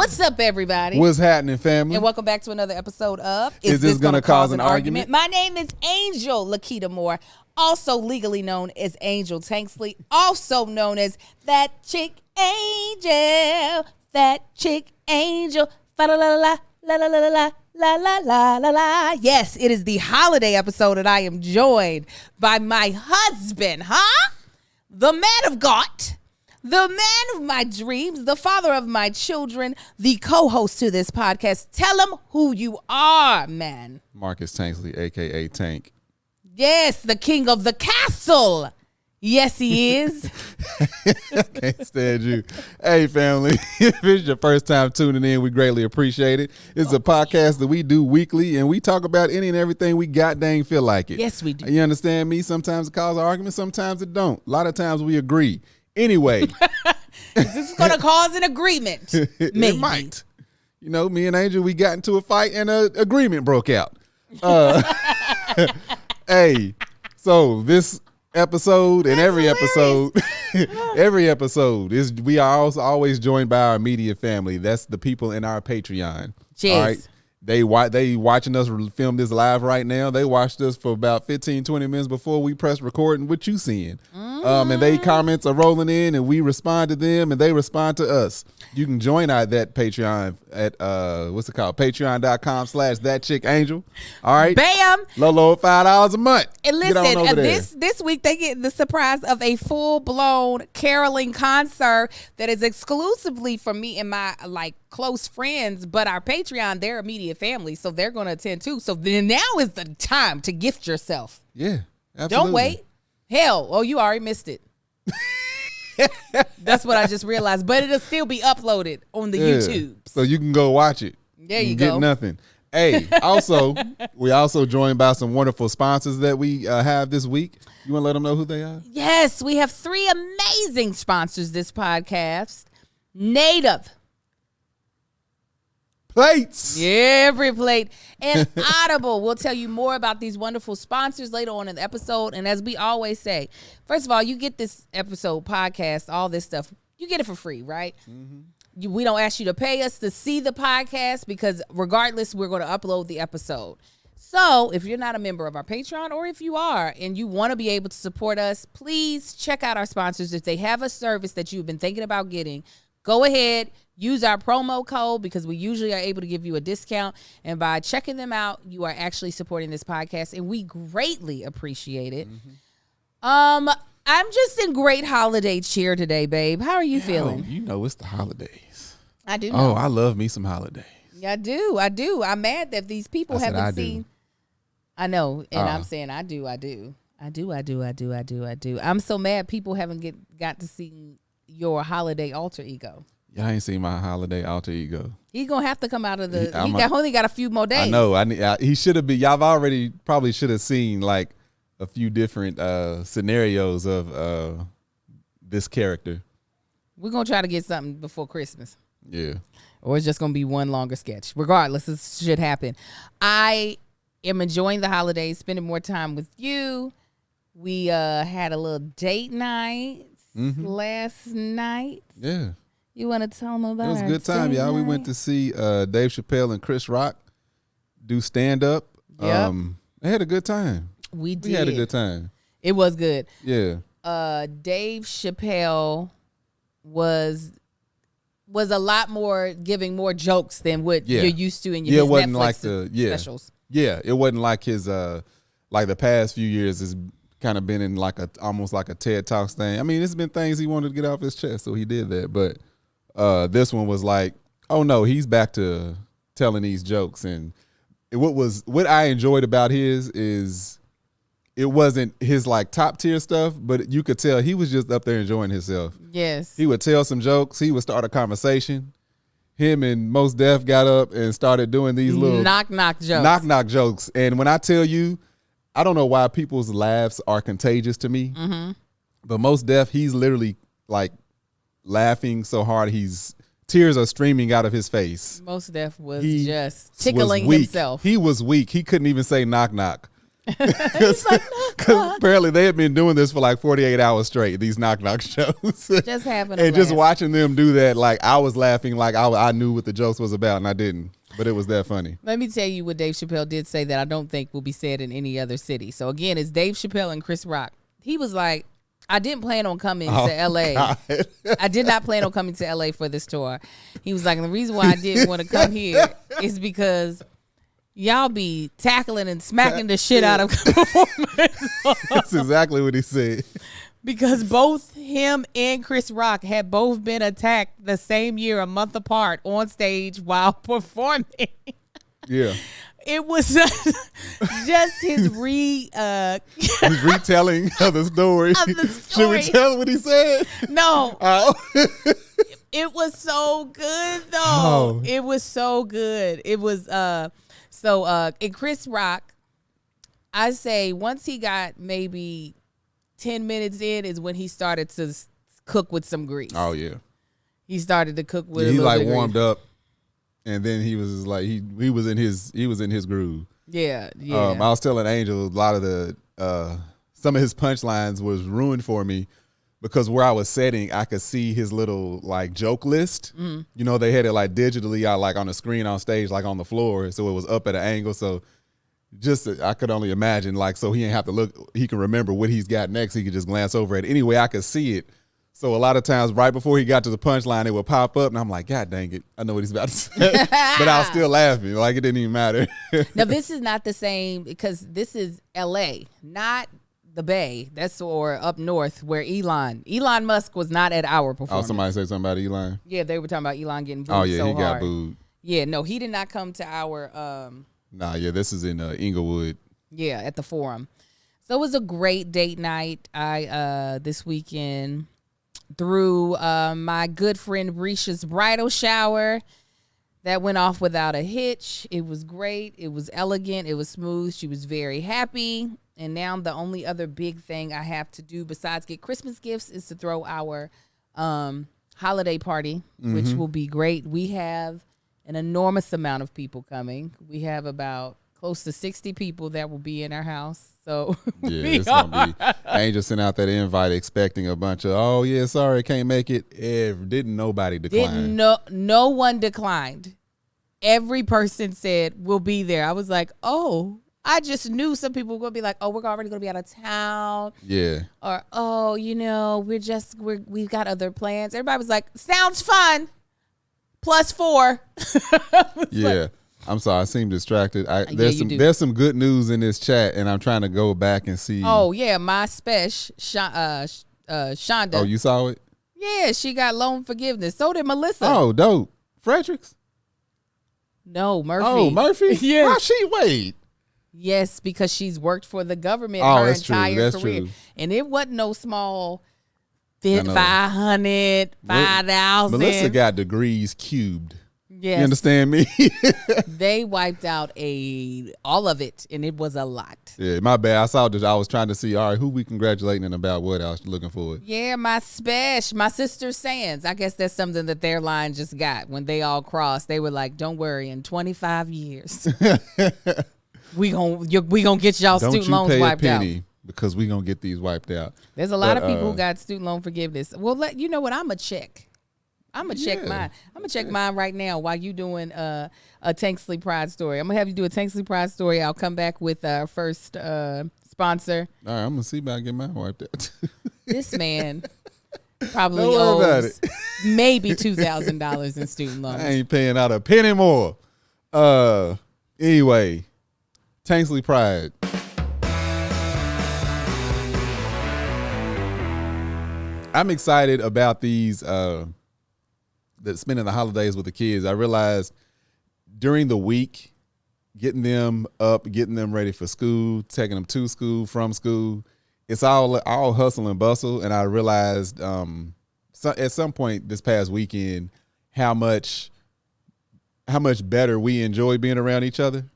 What's up, everybody? What's happening, family? And welcome back to another episode of Is This Gonna Cause an Argument? My name is Angel Lakita Moore, also legally known as Angel Tanksley, also known as That Chick Angel. That Chick Angel. Fa la la la la la la la. La la la la la. Yes, it is the holiday episode, and I am joined by my husband, the man of God, the man of my dreams, the father of my children, the co-host to this podcast. Tell him who you are, man. Marcus Tanksley, a.k.a. Tank. Yes, the king of the castle. Yes, he is. I can't stand you. Hey, family, if it's your first time tuning in, we greatly appreciate it. It's a podcast that we do weekly, and we talk about any and everything we got dang feel like it. Yes, we do. You understand me? Sometimes it causes an argument, sometimes it don't. A lot of times we agree. Anyway. This is going to cause an agreement. Maybe. It might. You know, me and Angel, we got into a fight and an agreement broke out. Hey, so this episode and every episode is we are also always joined by our immediate family. That's the people in our Patreon. Cheers. All right. They watching us film this live right now. They watched us for about 15, 20 minutes before we press record, and what you seeing. And they comments are rolling in, and we respond to them, and they respond to us. You can join that Patreon at what's it called? Patreon.com/thatchickangel. All right. Bam. Low $5 a month. And listen, this week they get the surprise of a full-blown caroling concert that is exclusively for me and my close friends, but our Patreon, their immediate family, so they're going to attend too. So then now is the time to gift yourself. Yeah, absolutely. Don't wait. Hell, you already missed it. That's what I just realized. But it'll still be uploaded on the YouTube. So you can go watch it. There you go. Get nothing. Hey, we also joined by some wonderful sponsors that we have this week. You want to let them know who they are? Yes, we have 3 amazing sponsors this podcast. Native Plates. Every plate. And Audible. We'll tell you more about these wonderful sponsors later on in the episode. And as we always say, first of all, you get this episode, podcast, all this stuff. You get it for free, right? Mm-hmm. We don't ask you to pay us to see the podcast because regardless, we're going to upload the episode. So if you're not a member of our Patreon, or if you are and you want to be able to support us, please check out our sponsors. If they have a service that you've been thinking about getting, go ahead. Use our promo code because we usually are able to give you a discount. And by checking them out, you are actually supporting this podcast, and we greatly appreciate it. Mm-hmm. I'm just in great holiday cheer today, babe. How are you feeling? You know it's the holidays. I do know. Oh, I love me some holidays. Yeah, I do. I'm mad that these people haven't seen. I know, and I'm saying I do. I'm so mad people haven't got to see your holiday alter ego. Y'all ain't seen my holiday alter ego. He's gonna have to come out of the. He only got a few more days. I know. He should have been. Y'all already probably should have seen like a few different scenarios of this character. We're gonna try to get something before Christmas. Yeah. Or it's just gonna be one longer sketch. Regardless, this should happen. I am enjoying the holidays, spending more time with you. We had a little date night last night. Yeah. You want to tell them about it? It was a good time, y'all. We went to see Dave Chappelle and Chris Rock do stand-up. Yep. They had a good time. We did. We had a good time. It was good. Yeah. Dave Chappelle was a lot more, giving more jokes than what you're used to in your Netflix specials. Yeah, it wasn't like his like the past few years has kind of been in like almost like a TED Talks thing. I mean, it's been things he wanted to get off his chest, so he did that. But this one was like, oh no, he's back to telling these jokes. And what I enjoyed about his is it wasn't his like top tier stuff, but you could tell he was just up there enjoying himself. Yes. He would tell some jokes. He would start a conversation. Him and Mos Def got up and started doing these little knock jokes. And when I tell you, I don't know why people's laughs are contagious to me, but Mos Def, he's literally like laughing so hard tears are streaming out of his face. Mos Def was just tickling himself. He was weak. He couldn't even say knock knock. Because apparently they had been doing this for like 48 hours straight, these knock-knock shows. Just having a And just laugh. watching them do that, like I was laughing like I knew what the jokes was about and I didn't. But it was that funny. Let me tell you what Dave Chappelle did say that I don't think will be said in any other city. So again, it's Dave Chappelle and Chris Rock. He was like, I didn't plan on coming to LA. God. I did not plan on coming to LA for this tour. He was like, and the reason why I didn't want to come here is because y'all be tackling and smacking the shit out of performers. That's exactly what he said. Because both him and Chris Rock had both been attacked the same year, a month apart, on stage while performing. Yeah. It was just his retelling of the story. Should we tell what he said? No. Oh. It was so good though. Oh. It was so good. It was in Chris Rock, I say once he got maybe 10 minutes in is when he started to cook with some grease. Oh yeah. He started to cook with he a little like bit of warmed grease. up and then he was like he was in his groove. Yeah. I was telling Angel a lot of the some of his punchlines was ruined for me because where I was sitting, I could see his little like joke list. Mm. You know, they had it like digitally out like on the screen on stage, like on the floor, so it was up at an angle. So just I could only imagine like so he didn't have to look. He can remember what he's got next. He could just glance over it. Anyway, I could see it. So a lot of times right before he got to the punchline, it would pop up and I'm like, God dang it. I know what he's about to say. But I was still laughing. Like it didn't even matter. Now this is not the same because this is LA, not the Bay. That's or up north where Elon Musk was not at our performance. Oh, somebody say something about Elon? Yeah, they were talking about Elon getting booed Oh yeah, so he hard. got booed. Yeah, no, he did not come to our Nah, yeah, this is in Inglewood. Yeah, at the Forum. So it was a great date night. I this weekend threw my good friend Risha's bridal shower. That went off without a hitch. It was great. It was elegant. It was smooth. She was very happy. And now the only other big thing I have to do besides get Christmas gifts is to throw our holiday party, which will be great. We have an enormous amount of people coming. We have about close to 60 people that will be in our house. So yeah, it's gonna be. Angel sent out that invite expecting a bunch of. Oh yeah, sorry, can't make it. Didn't nobody decline? No one declined. Every person said we'll be there. I was like, oh, I just knew some people were gonna be like, oh, we're already gonna be out of town. Yeah. Or oh, we've got other plans. Everybody was like, sounds fun. +4. Yeah. Like, I'm sorry, I seem distracted. There's some good news in this chat, and I'm trying to go back and see. Oh yeah, my special Shonda. Oh, you saw it? Yeah, she got loan forgiveness. So did Melissa. Oh, dope. Fredericks? No, Murphy. Oh, Murphy? Yeah. Why she wait? Yes, because she's worked for the government Oh, her that's true. entire That's career. true. And it wasn't no small I know. 500, 5,000. Melissa got degrees cubed. Yes. You understand me? They wiped out all of it, and it was a lot. Yeah, my bad. I saw that. I was trying to see, all right, who we congratulating and about what I was looking for. Yeah, my sister Sands. I guess that's something that their line just got when they all crossed. They were like, "Don't worry, in 25 years, we gonna get y'all student loans wiped out." Because we gonna get these wiped out. There's a lot of people who got student loan forgiveness. Well, you know what? I'm gonna check mine. I'm gonna check mine right now while you doing a Tanksley Pride story. I'm gonna have you do a Tanksley Pride story. I'll come back with our first sponsor. All right, I'm gonna see about getting mine wiped out. This man probably Don't worry about owes maybe $2,000 in student loans. I ain't paying out a penny more. Anyway, Tanksley Pride. I'm excited about these spending the holidays with the kids. I realized during the week, getting them up, getting them ready for school, taking them to school, from school, it's all hustle and bustle. And I realized at some point this past weekend how much better we enjoy being around each other.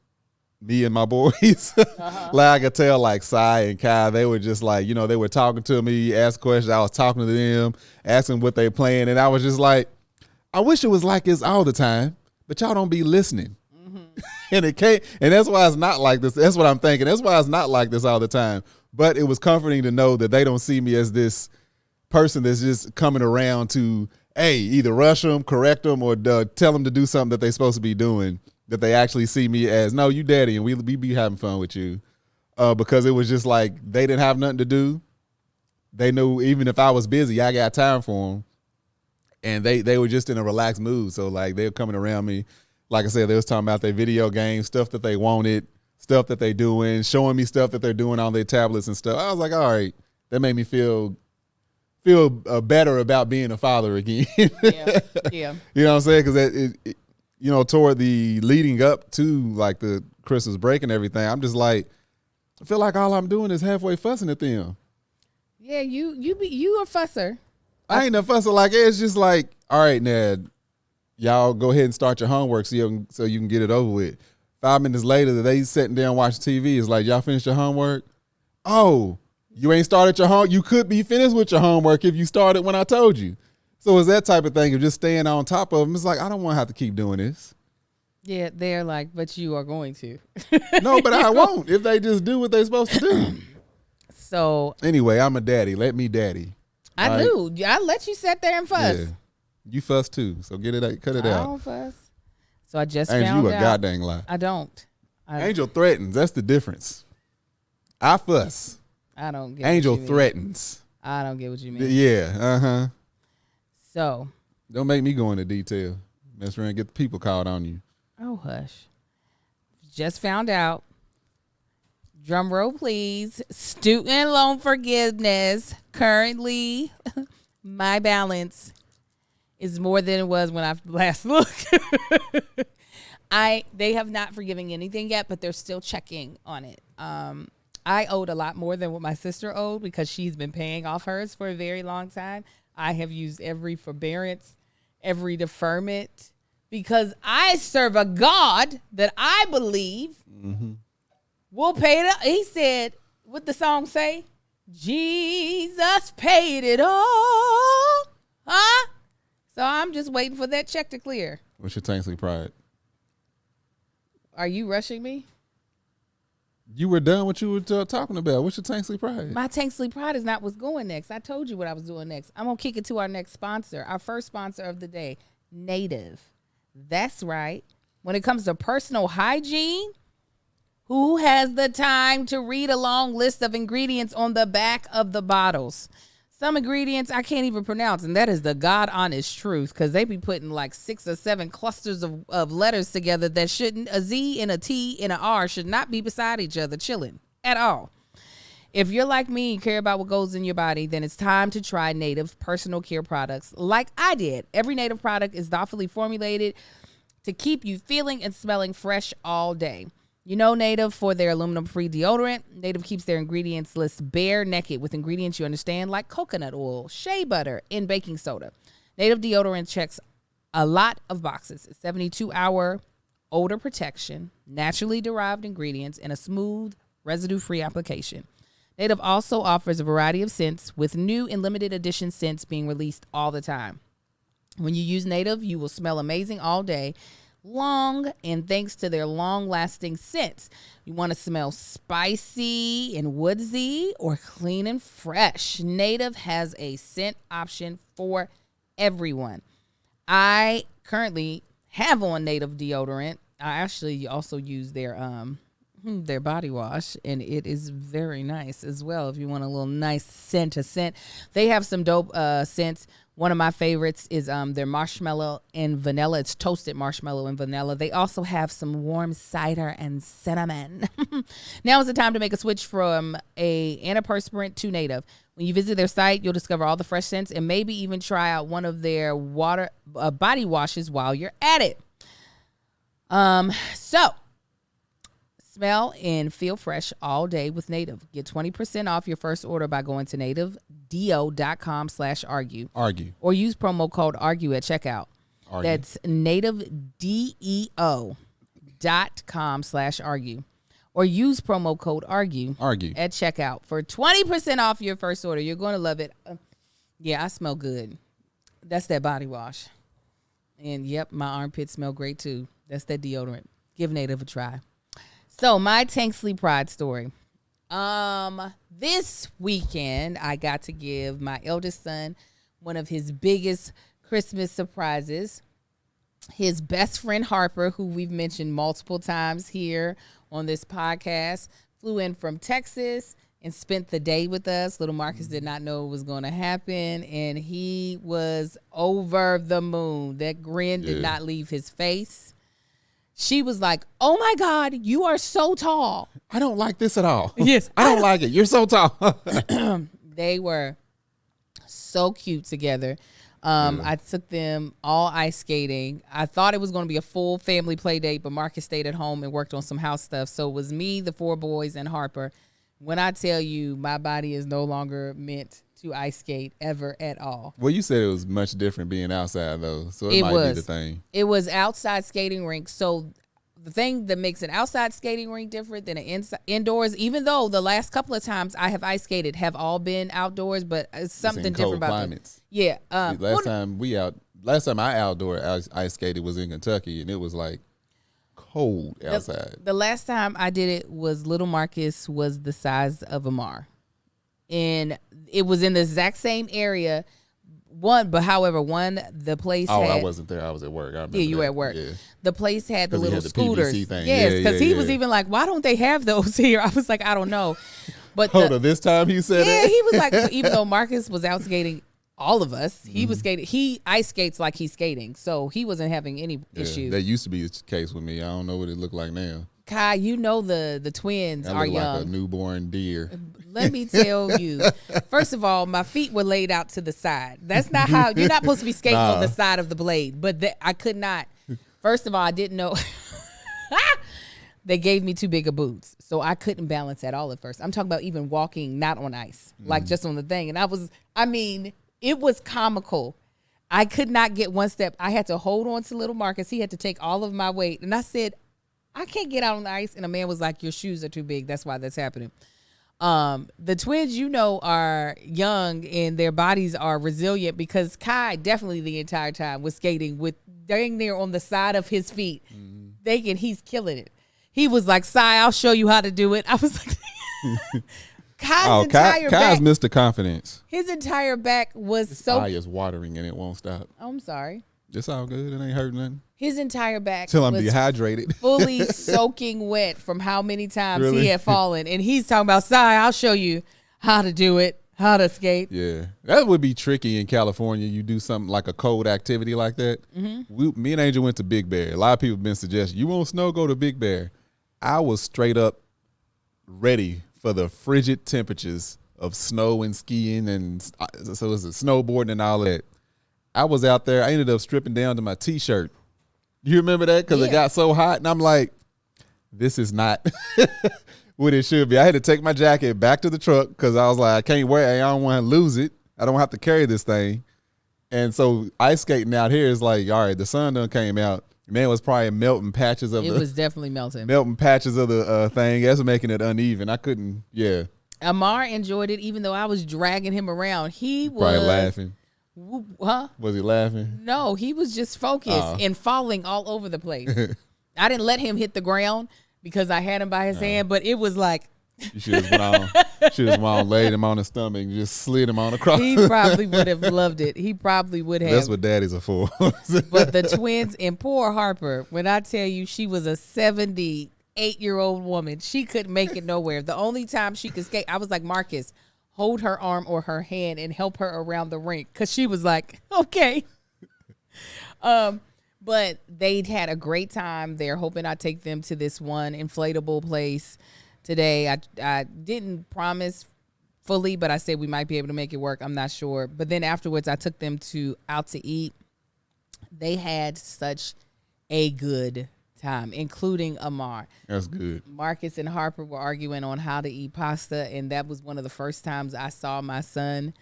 Me and my boys. Like I could tell, like Sai and Kai, they were just like, they were talking to me, asked questions. I was talking to them, asking what they playing, and I was just like, I wish it was like this all the time, but y'all don't be listening. And it can't, and that's why it's not like this. That's what I'm thinking. That's why it's not like this all the time. But it was comforting to know that they don't see me as this person that's just coming around to, hey, either rush them, correct them, or tell them to do something that they're supposed to be doing. That they actually see me as, no, you daddy, and we be having fun with you. Because it was just like they didn't have nothing to do. They knew even if I was busy, I got time for them. And they were just in a relaxed mood. So like they were coming around me. Like I said, they was talking about their video games, stuff that they wanted, stuff that they doing, showing me stuff that they're doing on their tablets and stuff. I was like, all right, that made me feel better about being a father again. Yeah. You know what I'm saying? Because it you know, toward the leading up to like the Christmas break and everything, I'm just like, I feel like all I'm doing is halfway fussing at them. Yeah, you a fusser. I ain't a fusser. Like, it's just like, all right, now, y'all go ahead and start your homework so you can get it over with. 5 minutes later, they sitting down watching TV. It's like, y'all finished your homework? Oh, you ain't started your homework? You could be finished with your homework if you started when I told you. So it's that type of thing of just staying on top of them. It's like, I don't want to have to keep doing this. Yeah, they're like, but you are going to. No, but I won't if they just do what they're supposed to do. So anyway, I'm a daddy. Let me daddy. I do. I let you sit there and fuss. Yeah. You fuss too, so get it out, cut it out. I don't fuss. So I just Angel, found you a out. goddamn lie. I don't. Angel threatens. That's the difference. I fuss. I don't get Angel what you threatens. mean. I don't get what you mean. Yeah. So don't make me go into detail. Mess around and get the people called on you. oh hush. Just found out. Drum roll, please. Student loan forgiveness. Currently, my balance is more than it was when I last looked. They have not forgiven anything yet, but they're still checking on it. I owed a lot more than what my sister owed because she's been paying off hers for a very long time. I have used every forbearance, every deferment, because I serve a God that I believe will pay it. He said, what the song say? Jesus paid it all. Huh? So I'm just waiting for that check to clear. What's your Tanksley pride? Are you rushing me? You were done what you were talking about. What's your Tanksley pride? My Tanksley pride is not what's going next. I told you what I was doing next. I'm going to kick it to our next sponsor, our first sponsor of the day, Native. That's right. When it comes to personal hygiene, who has the time to read a long list of ingredients on the back of the bottles? Some ingredients I can't even pronounce, and that is the God honest truth, because they be putting like 6 or 7 clusters of letters together that shouldn't, a Z and a T and an R should not be beside each other chilling at all. If you're like me and care about what goes in your body, then it's time to try Native personal care products like I did. Every Native product is thoughtfully formulated to keep you feeling and smelling fresh all day. You know Native for their aluminum-free deodorant. Native keeps their ingredients list bare naked with ingredients you understand like coconut oil, shea butter, and baking soda. Native deodorant checks a lot of boxes. 72-hour odor protection, naturally derived ingredients, and a smooth, residue-free application. Native also offers a variety of scents with new and limited edition scents being released all the time. When you use Native, you will smell amazing all day long, and thanks to their long-lasting scents. You want to smell spicy and woodsy or clean and fresh. Native has a scent option for everyone. I currently have on Native deodorant. I actually also use their body wash, and it is very nice as well. If you want a little nice scent, they have some dope scents. One of my favorites is their marshmallow and vanilla. It's toasted marshmallow and vanilla. They also have some warm cider and cinnamon. Now is the time to make a switch from a antiperspirant to Native. When you visit their site, you'll discover all the fresh scents and maybe even try out one of their body washes while you're at it. So smell and feel fresh all day with Native. Get 20% off your first order by going to nativedeo.com/argue. Or use promo code ARGUE at checkout. That's nativedeo.com/argue. Or use promo code ARGUE at checkout for 20% off your first order. You're going to love it. Yeah, I smell good. That's that body wash. And yep, my armpits smell great too. That's that deodorant. Give Native a try. So my Tanksley Pride story. This weekend I got to give my eldest son one of his biggest Christmas surprises. His best friend Harper, who we've mentioned multiple times here on this podcast, flew in from Texas and spent the day with us. Little Marcus did not know it was going to happen, and he was over the moon. That grin did not leave his face. She was like, "Oh my God, you are so tall." I don't like this at all. Yes. I don't like it. You're so tall. They were so cute together. I took them all ice skating. I thought it was going to be a full family play date, but Marcus stayed at home and worked on some house stuff. So it was me, the 4 boys, and Harper. When I tell you, my body is no longer meant to ice skate ever at all. Well, you said it was much different being outside, though. So it might be the thing. It was outside skating rink. So the thing that makes an outside skating rink different than an indoors, even though the last couple of times I have ice skated have all been outdoors, but it's something different about climates. Yeah. Last time I outdoor ice skated was in Kentucky, and it was like cold outside. The last time I did it was little Marcus was the size of Amar, and it was in the exact same area. The place had... I wasn't there. I was at work. I remember you were that. at work. Yeah. The place had the little had the scooters. PVC thing. Yes, because he was yeah. even like, why don't they have those here? I was like, I don't know. But Hold on, this time he said yeah, it? he was like, even though Marcus was out skating all of us, he was skating. He ice skates like he's skating, so he wasn't having any issues. That used to be the case with me. I don't know what it looked like now. Kai, you know the twins are young. Like a newborn deer. Let me tell you. First of all, my feet were laid out to the side. That's not how you're not supposed to be skating on the side of the blade. But I could not. First of all, I didn't know. They gave me too big of boots, so I couldn't balance at all at first. I'm talking about even walking not on ice, like just on the thing. And it was comical. I could not get one step. I had to hold on to little Marcus. He had to take all of my weight. And I said, I can't get out on the ice. And a man was like, your shoes are too big. That's why that's happening. The twins, are young and their bodies are resilient, because Kai definitely the entire time was skating with dang near on the side of his feet. Thinking he's killing it. He was like, "Sai, I'll show you how to do it." I was like, Kai's entire back. Mr. Confidence. His entire back was His so... eye is watering and it won't stop. Oh, I'm sorry. It's all good. It ain't hurting nothing. His entire back Till I'm was dehydrated. fully soaking wet from how many times he had fallen. And he's talking about, "Sai, I'll show you how to do it, how to skate." Yeah. That would be tricky in California. You do something like a cold activity like that. Me and Angel went to Big Bear. A lot of people have been suggesting, you want snow, go to Big Bear. I was straight up ready for the frigid temperatures of snow and skiing, and so it's snowboarding and all that. I was out there. I ended up stripping down to my T-shirt. You remember that? Because it got so hot, and I'm like, this is not what it should be. I had to take my jacket back to the truck because I was like, I can't wear it. I don't want to lose it. I don't have to carry this thing. And so ice skating out here is like, all right, the sun done came out. Man, was probably melting patches of it was definitely melting. Melting patches of the thing. That's making it uneven. I couldn't, Amar enjoyed it, even though I was dragging him around. He was probably laughing. Huh? Was he laughing? No, he was just focused and falling all over the place. I didn't let him hit the ground because I had him by his hand, but it was like... You should have laid him on his stomach and just slid him on across. He probably would have loved it. He probably would have. That's what daddies are for. But the twins and poor Harper, when I tell you she was a 78-year-old woman, she couldn't make it nowhere. The only time she could skate, I was like, Marcus, hold her arm or her hand and help her around the rink, because she was like, okay. But they'd had a great time. They're hoping I take them to this one inflatable place today. I didn't promise fully, but I said we might be able to make it work. I'm not sure. But then afterwards, I took them out to eat. They had such a good time, including Amar. That's good. Marcus and Harper were arguing on how to eat pasta, and that was one of the first times I saw my son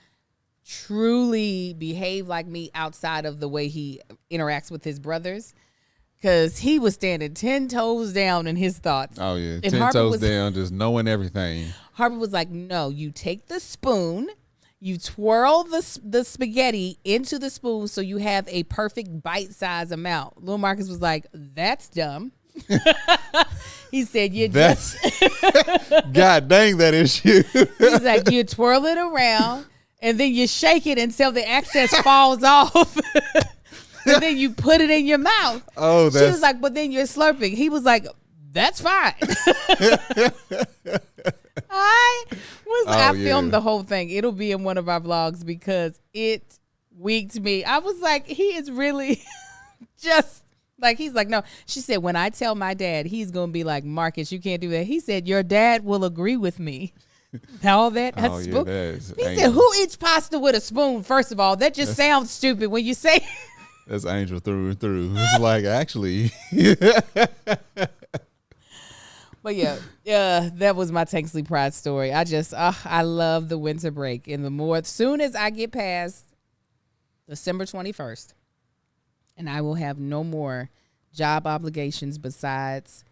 truly behave like me outside of the way he interacts with his brothers. Because he was standing 10 toes down in his thoughts. Oh, yeah. And 10 toes down, just knowing everything. Harper was like, no, you take the spoon, you twirl the spaghetti into the spoon so you have a perfect bite-size amount. Little Marcus was like, that's dumb. He said, That's God dang that issue. He's like, you twirl it around and then you shake it until the excess falls off. And then you put it in your mouth. Oh, she was like, but then you're slurping. He was like, that's fine. I filmed the whole thing. It'll be in one of our vlogs because it winked me. I was like, he is really just like, he's like, no. She said, when I tell my dad, he's going to be like, Marcus, you can't do that. He said, your dad will agree with me. All that. He said, who eats pasta with a spoon? First of all, that just sounds stupid when you say. That's Angel through and through. It's like, actually. But yeah, that was my Tanksley Pride story. I love the winter break. And as soon as I get past December 21st, and I will have no more job obligations besides,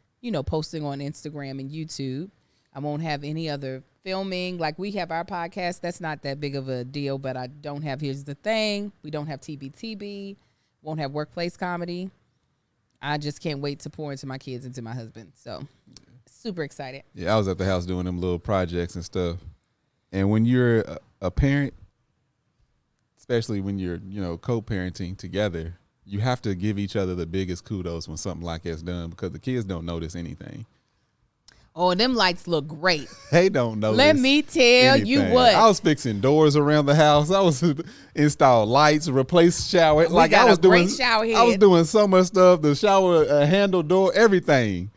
posting on Instagram and YouTube. I won't have any other filming. Like we have our podcast. That's not that big of a deal, but I don't have Here's the Thing. We don't have TBTB. Won't have workplace comedy. I just can't wait to pour into my kids and to my husband. So super excited. Yeah, I was at the house doing them little projects and stuff. And when you're a parent, especially when you're, co-parenting together, you have to give each other the biggest kudos when something like that's done because the kids don't notice anything. Oh, them lights look great. They don't notice. Let me tell you what. I was fixing doors around the house. I was install lights, replace shower. I was doing shower head. I was doing so much stuff. The shower handle, door, everything.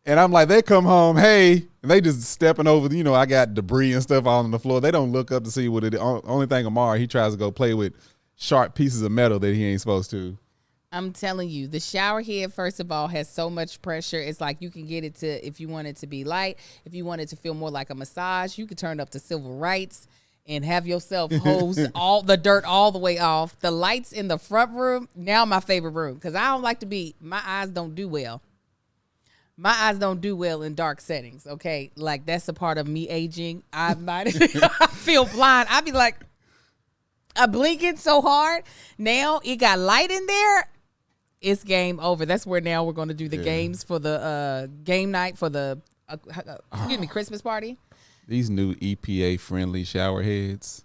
And I'm like, they come home, hey, and they just stepping over. I got debris and stuff on the floor. They don't look up to see what it is. Only thing Amar, he tries to go play with sharp pieces of metal that he ain't supposed to. I'm telling you, the shower head, first of all, has so much pressure. It's like you can get it to, if you want it to be light, if you want it to feel more like a massage, you can turn it up to civil rights and have yourself hose all the dirt all the way off. The lights in the front room, now my favorite room, because I don't like to my eyes don't do well. My eyes don't do well in dark settings, okay? Like, that's a part of me aging. I feel blind. I be like, I'm blinking so hard. Now it got light in there. It's game over. That's where now we're going to do the games for the game night for the Christmas party. These new EPA friendly shower heads.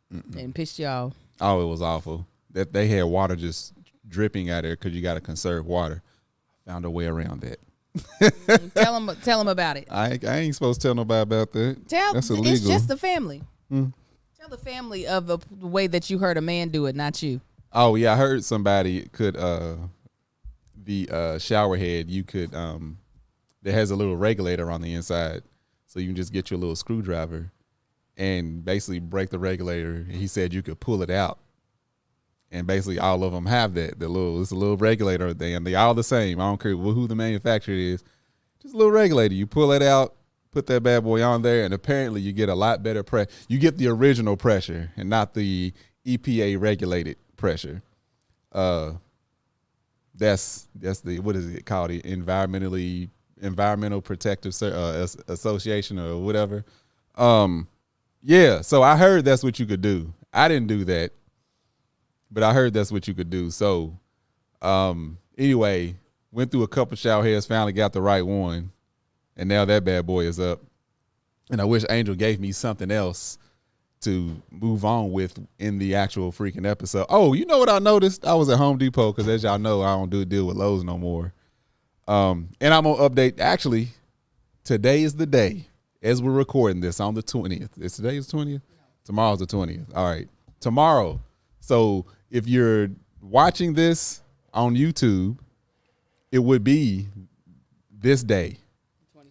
And pissed y'all. Oh, it was awful. That they had water just dripping out there because you got to conserve water. Found a way around that. Tell them about it. I ain't supposed to tell nobody about that. That's illegal. It's just the family. Tell the family of the way that you heard a man do it, not you. Oh yeah, I heard somebody could the shower head you could that has a little regulator on the inside, so you can just get your little screwdriver and basically break the regulator. He said you could pull it out, and basically all of them have that. It's a little regulator thing, and they all the same. I don't care who the manufacturer is, just a little regulator. You pull it out, put that bad boy on there, and apparently you get a lot better pressure. You get the original pressure and not the EPA regulated pressure. That's the, what is it called? The Environmental Protective Association or whatever. Yeah, so I heard that's what you could do. I didn't do that, but I heard that's what you could do. So anyway, went through a couple shower heads, finally got the right one, and now that bad boy is up. And I wish Angel gave me something else to move on with in the actual freaking episode. Oh, you know what I noticed? I was at Home Depot because, as y'all know, I don't deal with Lowe's no more. And I'm going to update. Actually, today is the day as we're recording this on the 20th. Is today the 20th? Tomorrow's the 20th. All right. Tomorrow. So if you're watching this on YouTube, it would be this day. 21st.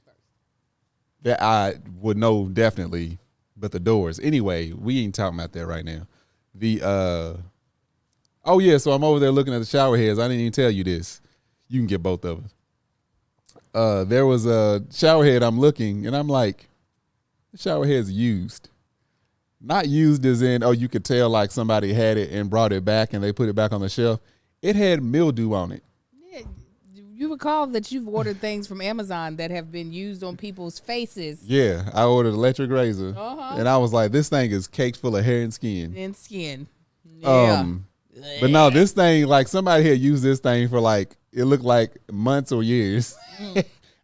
That I would know definitely. But the doors. Anyway, we ain't talking about that right now. Oh yeah, so I'm over there looking at the shower heads. I didn't even tell you this. You can get both of us. There was a shower head I'm looking, and I'm like, the shower head's used. Not used as in, oh, you could tell like somebody had it and brought it back and they put it back on the shelf. It had mildew on it. Yeah, you recall that you've ordered things from Amazon that have been used on people's faces. Yeah, I ordered electric razor, and I was like, this thing is caked full of hair and skin. Yeah. But no, this thing, like somebody had used this thing for like, it looked like months or years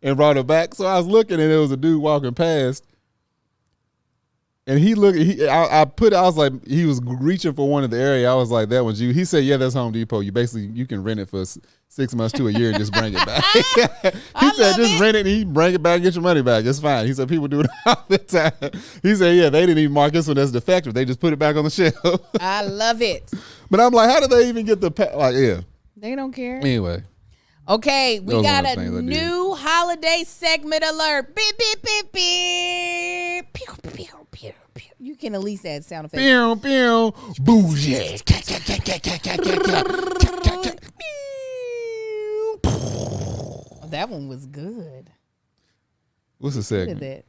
and brought it back. So I was looking and there was a dude walking past and he looked, I was like, he was reaching for one in the area. I was like, that one's you. He said, yeah, that's Home Depot. You can rent it for 6 months to a year and just bring it back. He said, just rent it and you bring it back and get your money back. It's fine. He said, people do it all the time. He said, yeah, they didn't even mark this one as defective. They just put it back on the shelf. I love it. But I'm like, how did they even get the like? Yeah, they don't care. Anyway, okay, we got a new holiday segment alert. Beep beep beep beep. Pew, pew, pew, pew. You can at least add sound effects. Pew pew. Bougie. Oh, that one was good. What's the segment?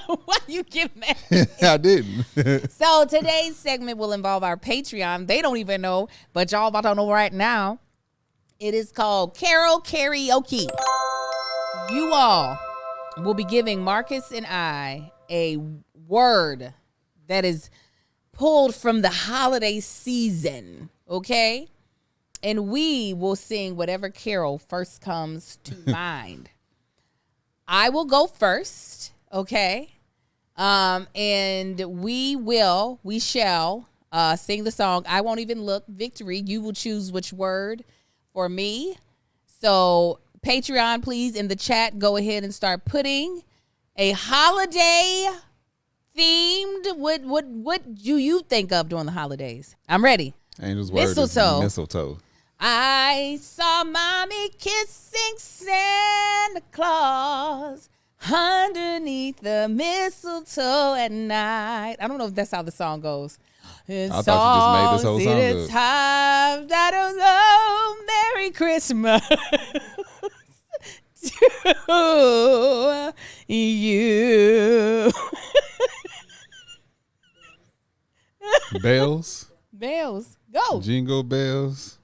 Why you giving that? I didn't. So today's segment will involve our Patreon. They don't even know, but y'all about to know right now. It is called Carol Karaoke. You all will be giving Marcus and I a word that is pulled from the holiday season, okay? And we will sing whatever carol first comes to mind. I will go first. Okay. And we shall sing the song. I won't even look. Victory. You will choose which word for me. So Patreon, please, in the chat, go ahead and start putting a holiday themed. What do you think of during the holidays? I'm ready. Angel's word Mistletoe. Is mistletoe. I saw mommy kissing Santa Claus underneath the mistletoe at night. I don't know if that's how the song goes. I thought you just made this whole song it's time, I don't know. Merry Christmas to you. Bells. Bells. Go. Jingle bells.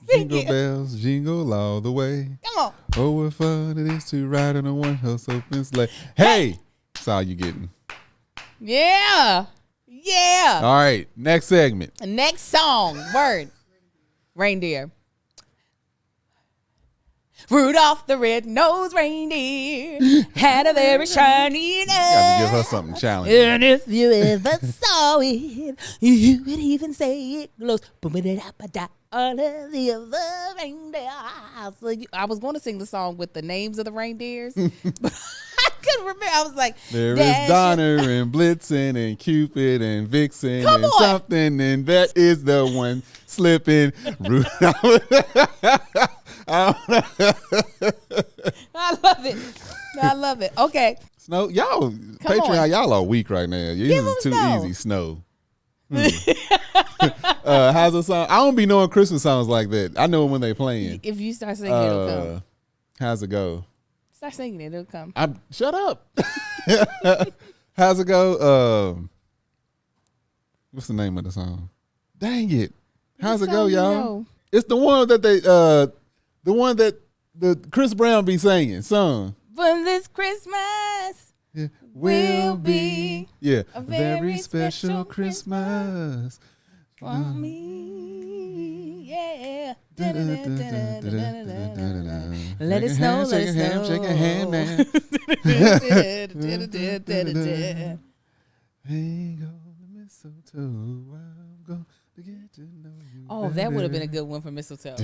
Sing Jingle it. bells, jingle all the way. Come on. Oh, what fun it is to ride on a one-horse open sleigh. Hey! That's all you getting. Yeah. Yeah. All right, next segment. Next song. Word. Reindeer. Rudolph the red-nosed reindeer had a very shiny nose. Got to give her something challenging. And if you ever saw it, you would even say it glows. All of the other reindeer. So I was going to sing the song with the names of the reindeers, but I couldn't remember. I was like, there is Donner and Blitzen and Cupid and Vixen Come and on. something, and that is the one slipping. I love it. I love it. Okay. Snow, y'all, Come Patreon, on. y'all are weak right now. This Give is too them snow. easy. Snow. How's the song? I don't be knowing Christmas songs like that. I know when they playing. If you start singing, it'll come. How's it go? Start singing it, it'll come. Shut up. How's it go? What's the name of the song? Dang it. How's it go, y'all? Know. It's the one that the Chris Brown be singing, song. For this Christmas Yeah, will be a very special Christmas for me. Yeah. Let it snow, let it snow. Shake a hand, man. Hang on the mistletoe, I'm going to get to know you. Oh, that would have been a good one for mistletoe.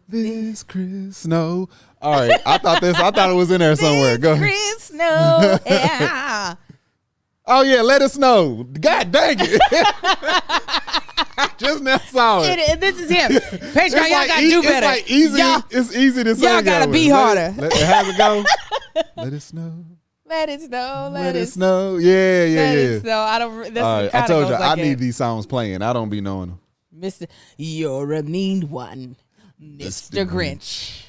This Chris Snow. All right, I thought it was in there somewhere. Go ahead. Chris Snow. Yeah. Oh yeah, let us know. God dang it! Just now saw it. This is him. Patreon, y'all gotta do better. It's like easy. It's easy to say. Y'all gotta be harder. How's it go? Let it snow. Let it snow. Let it snow. Yeah. Let it snow. I don't. That's All right, I told you I need these songs playing. I don't be knowing them. Mr. You're a mean one, Mr. Grinch.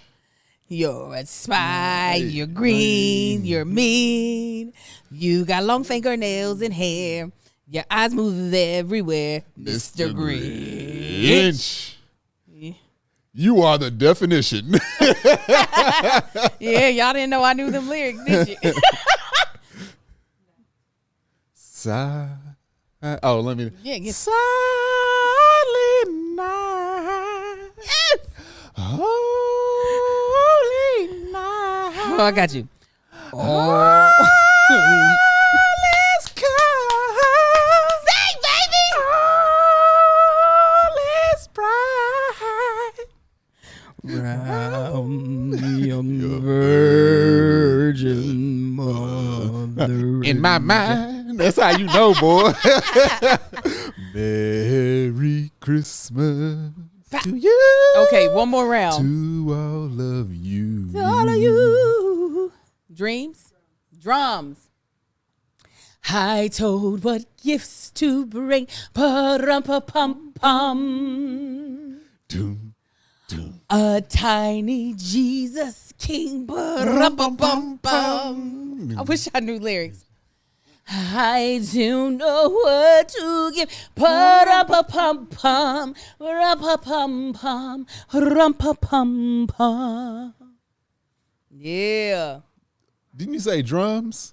You're a spy. You're green. You're mean. You got long fingernails and hair. Your eyes move everywhere, Mr. Grinch. You are the definition. Yeah, y'all didn't know I knew them lyrics, did you? Let me. Yeah, Silent I got you. Oh. Let's go. Sing, baby. Oh, let's pride. Round the young virgin mother. In my mind, that's how you know, boy. Merry Christmas to you. Okay, one more round. To all of you. To all of you. Dreams. Drums. I told what gifts to bring. Pa-rum-pa-pum-pum. Doom, doom. A tiny Jesus King. Ba-rum-pa-pum-pum. I wish I knew lyrics. I don't know what to give. Pa-rum-pa-pum-pum. Rum-pa-pum-pum. Rum-pa-pum-pum. Yeah. Didn't you say drums?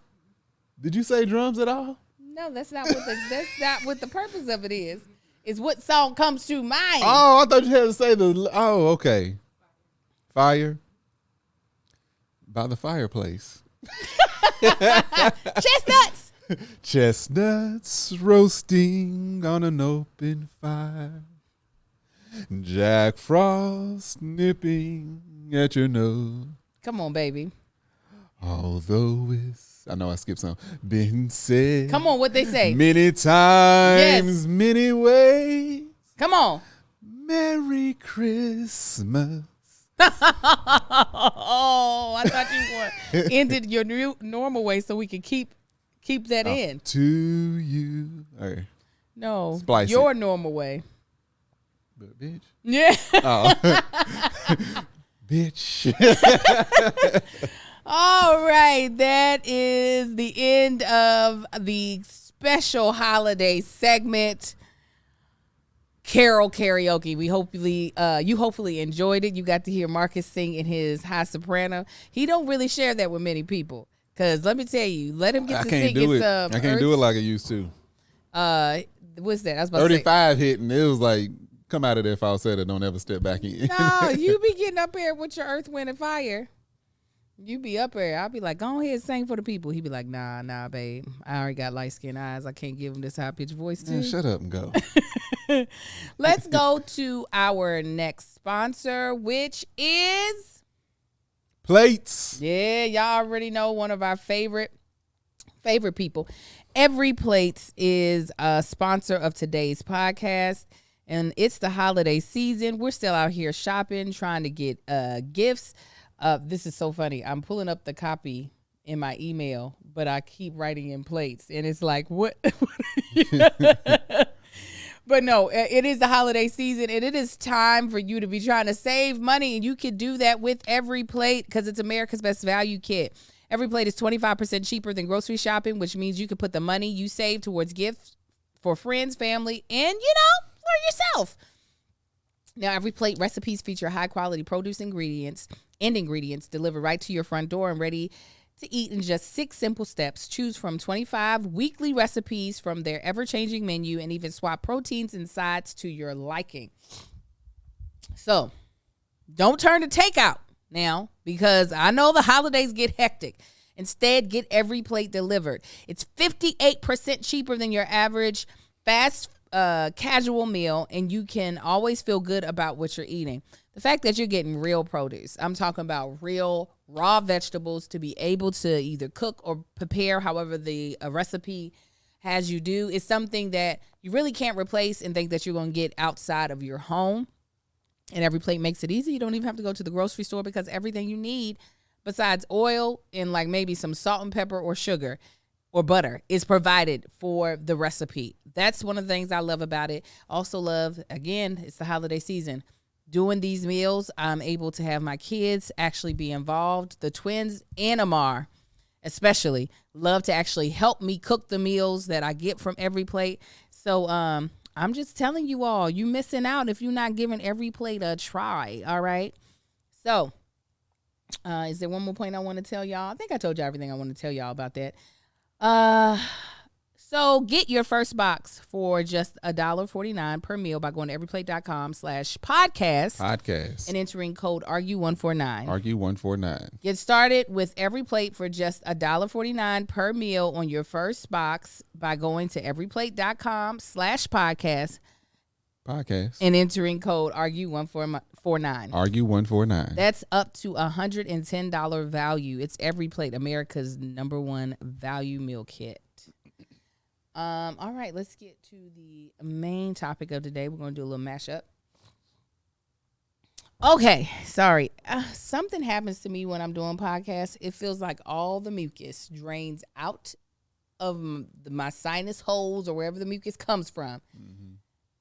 Did you say drums at all? No, that's not what the purpose of it is. It's what song comes to mind. Oh, I thought you had to say the. Oh, okay. Fire. By the fireplace. Chestnuts. Chestnuts roasting on an open fire. Jack Frost nipping at your nose. Come on, baby. Although it's, I know I skipped some, been said. Come on, what they say. Many times, many ways. Come on. Merry Christmas. Oh, I thought you were ended your new normal way so we could keep that in. To you. All right. No, Splice your it. normal way. But bitch. Yeah. Oh. Bitch. All right, that is the end of the special holiday segment, Carol Karaoke. We hopefully you hopefully enjoyed it. You got to hear Marcus sing in his high soprano. He don't really share that with many people, because let me tell you, let him get to sing his I can't do it like I used to. What's that? I was about to say 35 hitting. It was like, come out of there falsetto, don't ever step back in. no, you be getting up here with your Earth, Wind, and Fire. You be up there. I'll be like, go ahead and sing for the people. He be like, nah, babe. I already got light-skinned eyes. I can't give him this high-pitched voice, too. Man, shut up and go. Let's go to our next sponsor, which is... Plates. Yeah, y'all already know one of our favorite people. Every Plates is a sponsor of today's podcast. And it's the holiday season. We're still out here shopping, trying to get gifts. This is so funny. I'm pulling up the copy in my email, but I keep writing in plates. And it's like, what? But no, it is the holiday season, and it is time for you to be trying to save money. And you can do that with Every Plate, because it's America's Best Value Kit. Every Plate is 25% cheaper than grocery shopping, which means you can put the money you save towards gifts for friends, family, and, for yourself. Now, Every Plate recipes feature high-quality produce ingredients delivered right to your front door and ready to eat in just 6 simple steps. Choose from 25 weekly recipes from their ever-changing menu and even swap proteins and sides to your liking. So, don't turn to takeout now, because I know the holidays get hectic. Instead, get Every Plate delivered. It's 58% cheaper than your average fast casual meal, and you can always feel good about what you're eating. The fact that you're getting real produce, I'm talking about real raw vegetables to be able to either cook or prepare however the recipe has you do, is something that you really can't replace and think that you're going to get outside of your home. And Every Plate makes it easy. You don't even have to go to the grocery store, because everything you need besides oil and like maybe some salt and pepper or sugar or butter is provided for the recipe. That's one of the things I love about it. Also love, again, it's the holiday season. Doing these meals, I'm able to have my kids actually be involved. The twins and Amar especially love to actually help me cook the meals that I get from Every Plate. So I'm just telling you all, you missing out if you're not giving Every Plate a try, all right? So is there one more point I want to tell y'all? I think I told you everything I want to tell y'all about that. So get your first box for just $1.49 per meal by going to everyplate.com/podcast and entering code ARGUE149. ARGUE149. Get started with Every Plate for just $1.49 per meal on your first box by going to everyplate.com/podcast and entering code ARGUE149. ARGUE149. That's up to $110 value. It's Every Plate, America's #1 value meal kit. All right, let's get to the main topic of today. We're going to do a little mashup. Okay, sorry. Something happens to me when I'm doing podcasts. It feels like all the mucus drains out of my sinus holes or wherever the mucus comes from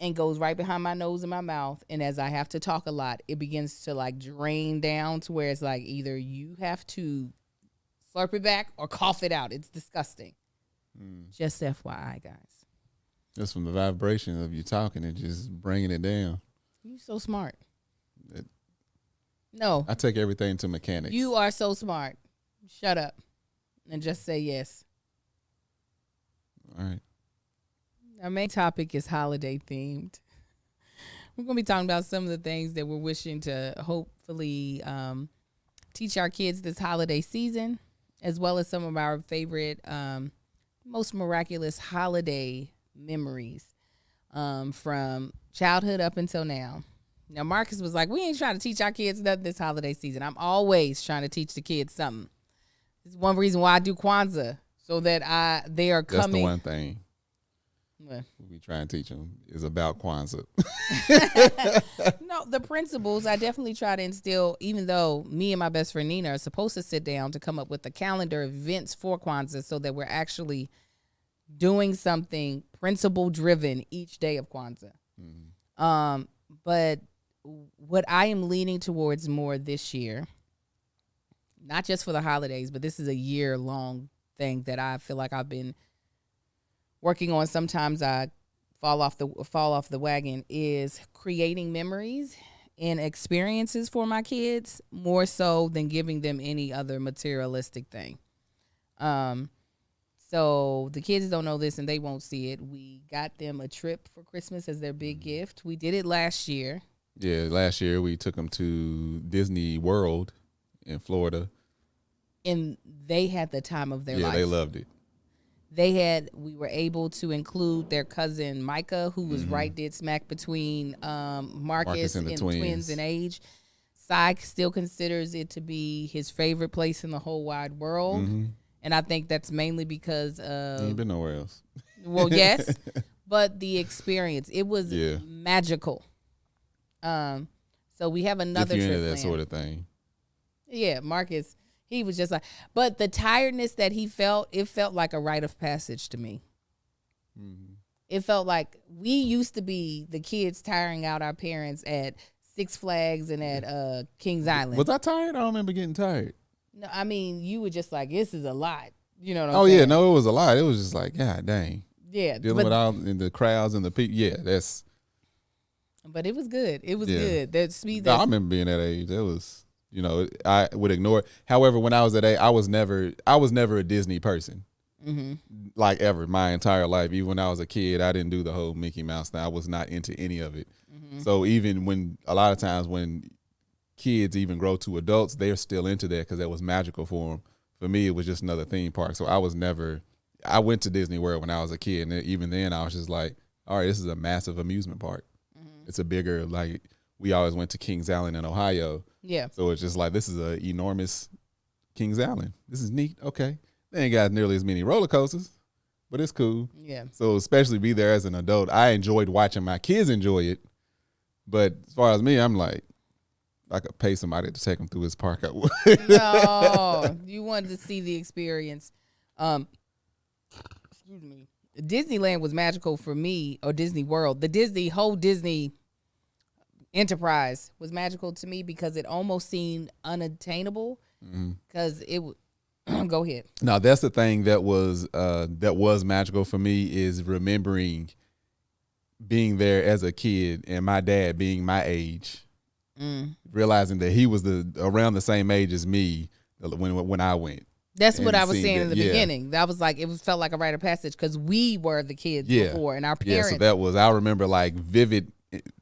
and goes right behind my nose and my mouth. And as I have to talk a lot, it begins to like drain down to where it's like either you have to slurp it back or cough it out. It's disgusting. Just FYI, guys. Just from the vibration of you talking and just bringing it down. You so smart. No. I take everything to mechanics. You are so smart. Shut up and just say yes. All right. Our main topic is holiday themed. We're going to be talking about some of the things that we're wishing to hopefully teach our kids this holiday season, as well as some of our favorite most miraculous holiday memories from childhood up until now. Now, Marcus was like, we ain't trying to teach our kids nothing this holiday season. I'm always trying to teach the kids something. This is one reason why I do Kwanzaa, so that they are coming. That's the one thing What? we try and teach them is about Kwanzaa. No, the principles I definitely try to instill, even though me and my best friend Nina are supposed to sit down to come up with a calendar of events for Kwanzaa so that we're actually doing something principle driven each day of Kwanzaa. But what I am leaning towards more this year, not just for the holidays, but this is a year-long thing that I feel like I've been working on. Sometimes I fall off the wagon, is creating memories and experiences for my kids more so than giving them any other materialistic thing. So the kids don't know this and they won't see it. We got them a trip for Christmas as their big gift. We did it last year. Yeah, last year we took them to Disney World in Florida. And they had the time of their life. Yeah, they loved it. We were able to include their cousin Micah, who was right dead smack between Marcus and twins in age. Cy still considers it to be his favorite place in the whole wide world. And I think that's mainly because of... You ain't been nowhere else. Well, yes, but the experience. It was magical. So we have another if you're trip into that planned. sort of thing. Yeah, Marcus... He was just like, but the tiredness that he felt, it felt like a rite of passage to me. It felt like we used to be the kids tiring out our parents at Six Flags and at Kings Island. Was I tired? I don't remember getting tired. No, I mean, you were just like, this is a lot. You know what I'm saying? saying? Yeah, no, it was a lot. It was just like, God dang. Yeah. Dealing with all in the crowds and the people. Yeah, that's. But it was good. It was good. I remember being that age. That was... You know, I would ignore it. However, when I was at age, I was never a Disney person. Like ever, my entire life. Even when I was a kid, I didn't do the whole Mickey Mouse thing. I was not into any of it. So even when a lot of times when kids even grow to adults, they're still into that because that was magical for them. For me, it was just another theme park. So I went to Disney World when I was a kid, and even then I was just like, all right, this is a massive amusement park. It's a bigger, like, we always went to Kings Island in Ohio. Yeah. So it's just like, this is an enormous Kings Island. This is neat. Okay. They ain't got nearly as many roller coasters, but it's cool. Yeah. So especially be there as an adult. I enjoyed watching my kids enjoy it. But as far as me, I'm like, I could pay somebody to take them through this park. I would. No, you wanted to see the experience. Excuse me. Disneyland was magical for me, or Disney World. The whole Disney enterprise was magical to me because it almost seemed unattainable. Because it would go ahead. Now that's the thing that was magical for me, is remembering being there as a kid and my dad being my age, realizing that he was around the same age as me when I went. That's what and I was seeing saying that, in the beginning. That was like, it felt like a rite of passage because we were the kids before, and our parents. Yeah, so that was, I remember like vivid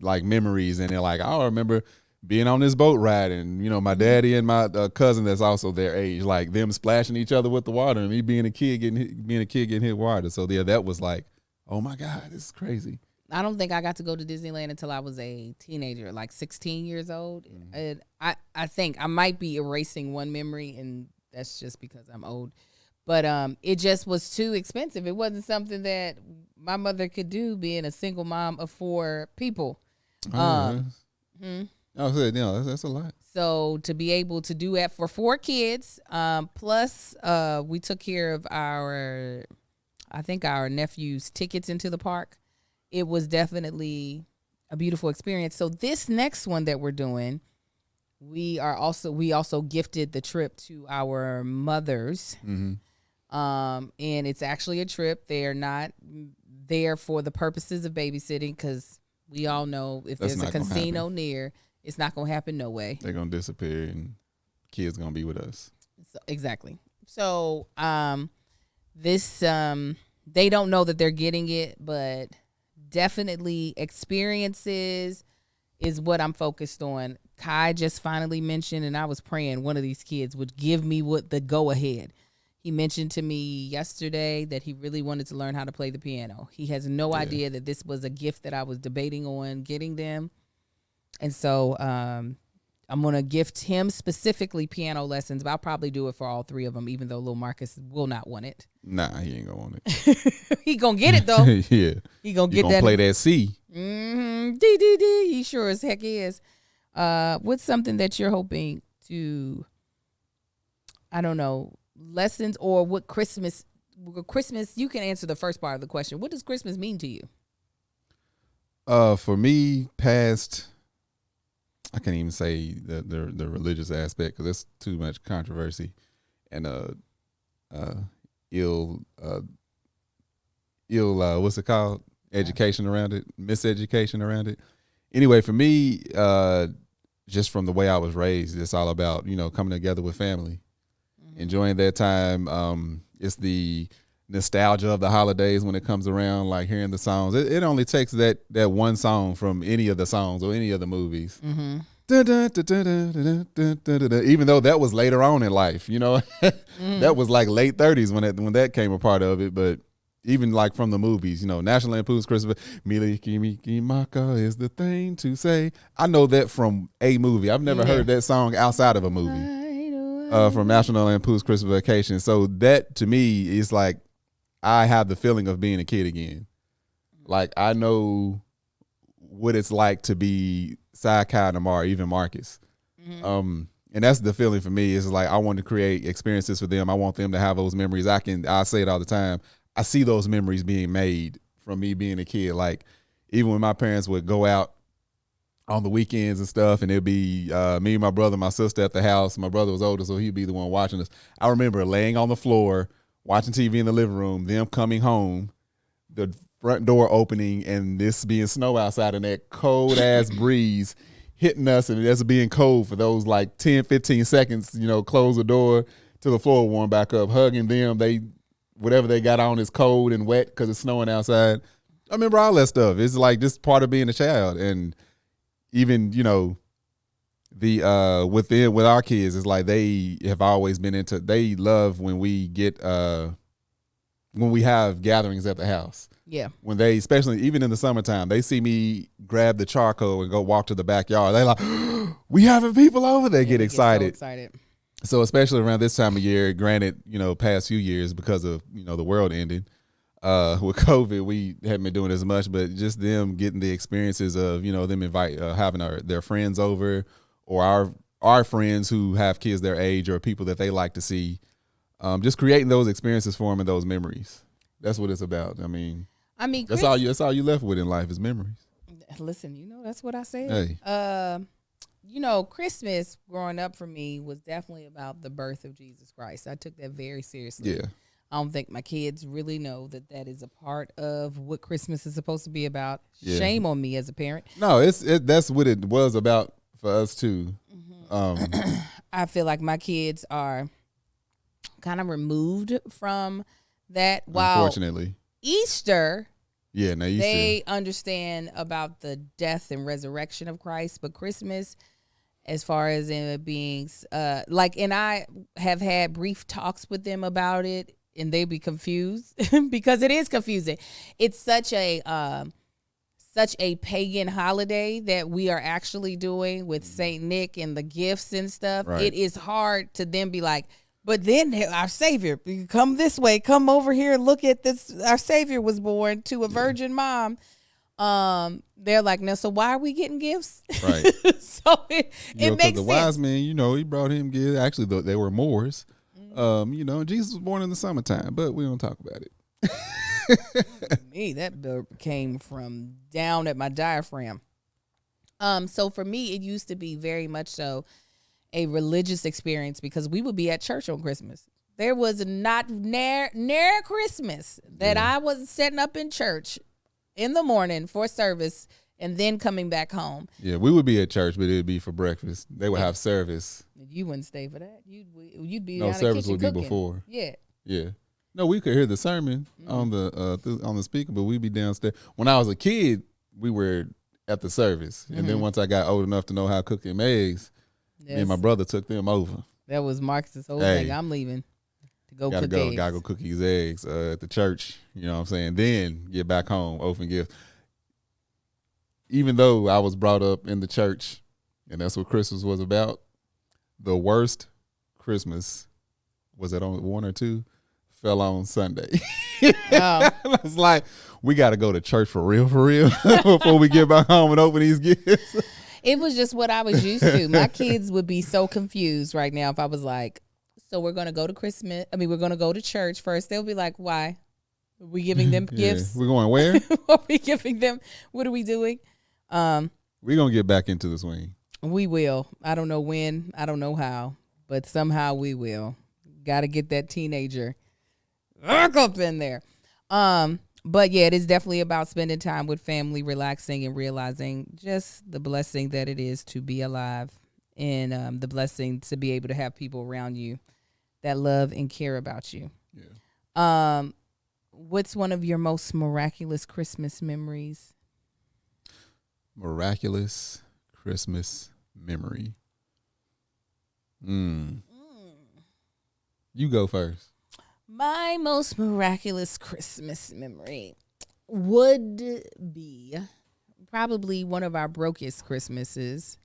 like memories, and they're like, I remember being on this boat ride, and my daddy and my cousin that's also their age, like them splashing each other with the water, and me being a kid getting hit water. So yeah, that was like, oh my God, this is crazy. I don't think I got to go to Disneyland until I was a teenager, like 16 years old. And I think I might be erasing one memory, and that's just because I'm old. But it just was too expensive. It wasn't something that my mother could do, being a single mom of 4 people. I said, that's a lot. So to be able to do that for 4 kids, plus we took care of our nephew's tickets into the park. It was definitely a beautiful experience. So this next one that we're doing, we also gifted the trip to our mothers. Mm-hmm. And it's actually a trip. They're not there for the purposes of babysitting, because we all know if there's a casino near, it's not going to happen no way. They're going to disappear, and kids going to be with us. So, exactly. So this they don't know that they're getting it, but definitely experiences is what I'm focused on. Kai just finally mentioned, and I was praying one of these kids would give me the go ahead. He mentioned to me yesterday that he really wanted to learn how to play the piano. He has no idea that this was a gift that I was debating on getting them. And so I'm going to gift him specifically piano lessons, but I'll probably do it for all 3 of them, even though little Marcus will not want it. Nah, he ain't going to want it. He going to get it, though. Yeah. He going to get that. Play that C. Mm-hmm. D. He sure as heck is. What's something that you're hoping to, I don't know, lessons, or what Christmas, you can answer the first part of the question. What does Christmas mean to you? For me, past, I can't even say the religious aspect, because that's too much controversy and ill what's it called? Education around it, miseducation around it. Anyway, for me, just from the way I was raised, it's all about coming together with family, enjoying that time. It's the nostalgia of the holidays when it comes around, like hearing the songs. It only takes that one song from any of the songs or any of the movies. Mm-hmm. Even though that was later on in life, that was like late 30s when that came a part of it. But even like from the movies, National Lampoon's Christmas, Miliki Maka is the thing to say. I know that from a movie. I've never heard that song outside of a movie. From National Lampoon's Christmas Vacation. So that to me is like, I have the feeling of being a kid again. Like, I know what it's like to be Sakai, Namar, even Marcus. Mm-hmm. And that's the feeling for me. Is like, I want to create experiences for them. I want them to have those memories. I say it all the time. I see those memories being made from me being a kid. Like, even when my parents would go out on the weekends and stuff, and it'd be me, my brother, my sister at the house. My brother was older, so he'd be the one watching us. I remember laying on the floor, watching TV in the living room, them coming home, the front door opening, and this being snow outside, and that cold ass breeze hitting us, and it's being cold for those like 10, 15 seconds, close the door till the floor warm back up, hugging them. Whatever they got on is cold and wet because it's snowing outside. I remember all that stuff. It's like just part of being a child. And even, with our kids, it's like they have always been they love when we have gatherings at the house. Yeah. When they, especially even in the summertime, they see me grab the charcoal and go walk to the backyard. They're like, we having people over. They get excited. So excited. So especially around this time of year, granted, past few years because of, the world ending, with COVID, we haven't been doing as much, but just them getting the experiences of, them having their friends over, or our friends who have kids their age or people that they like to see, just creating those experiences for them and those memories. That's what it's about. I mean, that's all you left with in life is memories. Listen, that's what I said. Hey. Christmas growing up for me was definitely about the birth of Jesus Christ. I took that very seriously. Yeah. I don't think my kids really know that is a part of what Christmas is supposed to be about. Yeah. Shame on me as a parent. No, that's what it was about for us too. Mm-hmm. I feel like my kids are kind of removed from that. While Unfortunately. Easter, Yeah, now Easter. they understand about the death and resurrection of Christ, but Christmas, as far as it being and I have had brief talks with them about it, and they be confused because it is confusing. It's such a pagan holiday that we are actually doing with Saint Nick and the gifts and stuff. Right. It is hard to then be like, but then our Savior, come this way, come over here, look at this. Our Savior was born to a virgin mom. They're like, no, so why are we getting gifts? Right. So it makes sense. The wise men, he brought him gifts. Actually, they were Moors. Jesus was born in the summertime, but we don't talk about it. Me, that came from down at my diaphragm. So for me, it used to be very much so a religious experience because we would be at church on Christmas. There was not near Christmas that I wasn't setting up in church in the morning for service and then coming back home. Yeah, we would be at church, but it would be for breakfast. They would have service. You wouldn't stay for that. You'd be no down service the would kitchen be cooking. before. Yeah. No, we could hear the sermon on the speaker, but we'd be downstairs. When I was a kid, we were at the service, and then once I got old enough to know how to cook them eggs, me and my brother took them over. That was Marcus's whole thing. I'm leaving to go cook eggs. Gotta go cook these eggs at the church. You know what I'm saying? Then get back home, open gifts. Even though I was brought up in the church, and that's what Christmas was about, the worst Christmas was it on 1 or 2 fell on Sunday. I was like, we got to go to church for real, before we get back home and open these gifts. It was just what I was used to. My kids would be so confused right now if I was like, so we're going to go to we're going to go to church first. They'll be like, why? Are we giving them gifts? We're going where? Are we giving them? What are we doing? We're going to get back into the swing. We will. I don't know when. I don't know how. But somehow we will. Got to get that teenager up in there. But yeah, it is definitely about spending time with family, relaxing, and realizing just the blessing that it is to be alive, and the blessing to be able to have people around you that love and care about you. Yeah. What's one of your most miraculous Christmas memories? Miraculous Christmas memory. You go first. My most miraculous Christmas memory would be probably one of our brokest Christmases.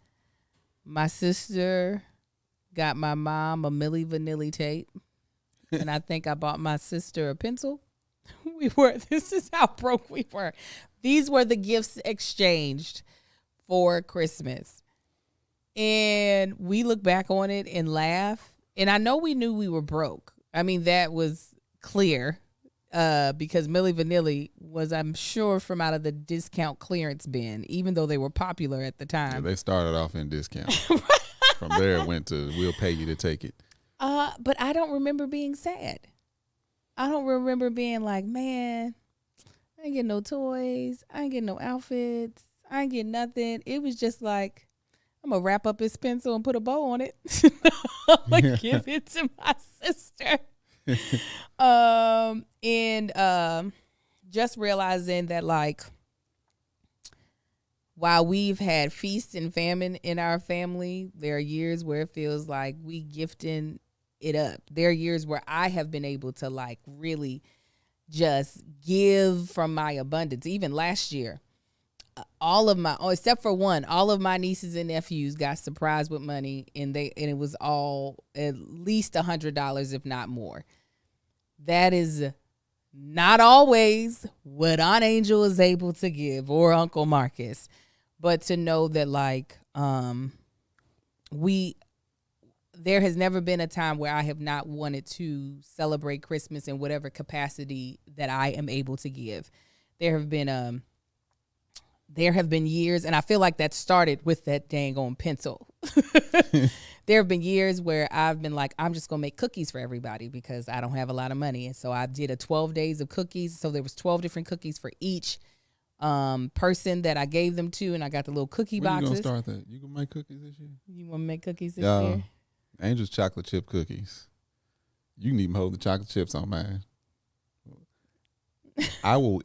My sister got my mom a Milli Vanilli tape, and I think I bought my sister a pencil. This is how broke we were. These were the gifts exchanged for Christmas. And we look back on it and laugh. And I know we knew we were broke. I mean, that was clear because Milli Vanilli was, I'm sure, from out of the discount clearance bin, even though they were popular at the time. Yeah, they started off in discount. From there, it went to, we'll pay you to take it. But I don't remember being sad. I don't remember being like, man, I ain't getting no toys. I ain't getting no outfits. I ain't getting nothing. It was just like, I'm going to wrap up his pencil and put a bow on it. I'm going to give it to my sister. Just realizing that, like, while we've had feast and famine in our family, there are years where it feels like we gifting it up. There are years where I have been able to, like, really just give from my abundance. Even last year, except for one, all of my nieces and nephews got surprised with money, and it was all at least $100, if not more. That is not always what Aunt Angel is able to give, or Uncle Marcus, but to know that, like, there has never been a time where I have not wanted to celebrate Christmas in whatever capacity that I am able to give. There have been years, and I feel like that started with that dang on pencil. There have been years where I've been like, I'm just going to make cookies for everybody because I don't have a lot of money. And so I did a 12 days of cookies. So there was 12 different cookies for each person that I gave them to, and I got the little cookie boxes. When you going to start that? You going to make cookies this year? You want to make cookies this year? Angel's chocolate chip cookies. You can even hold the chocolate chips on mine. I will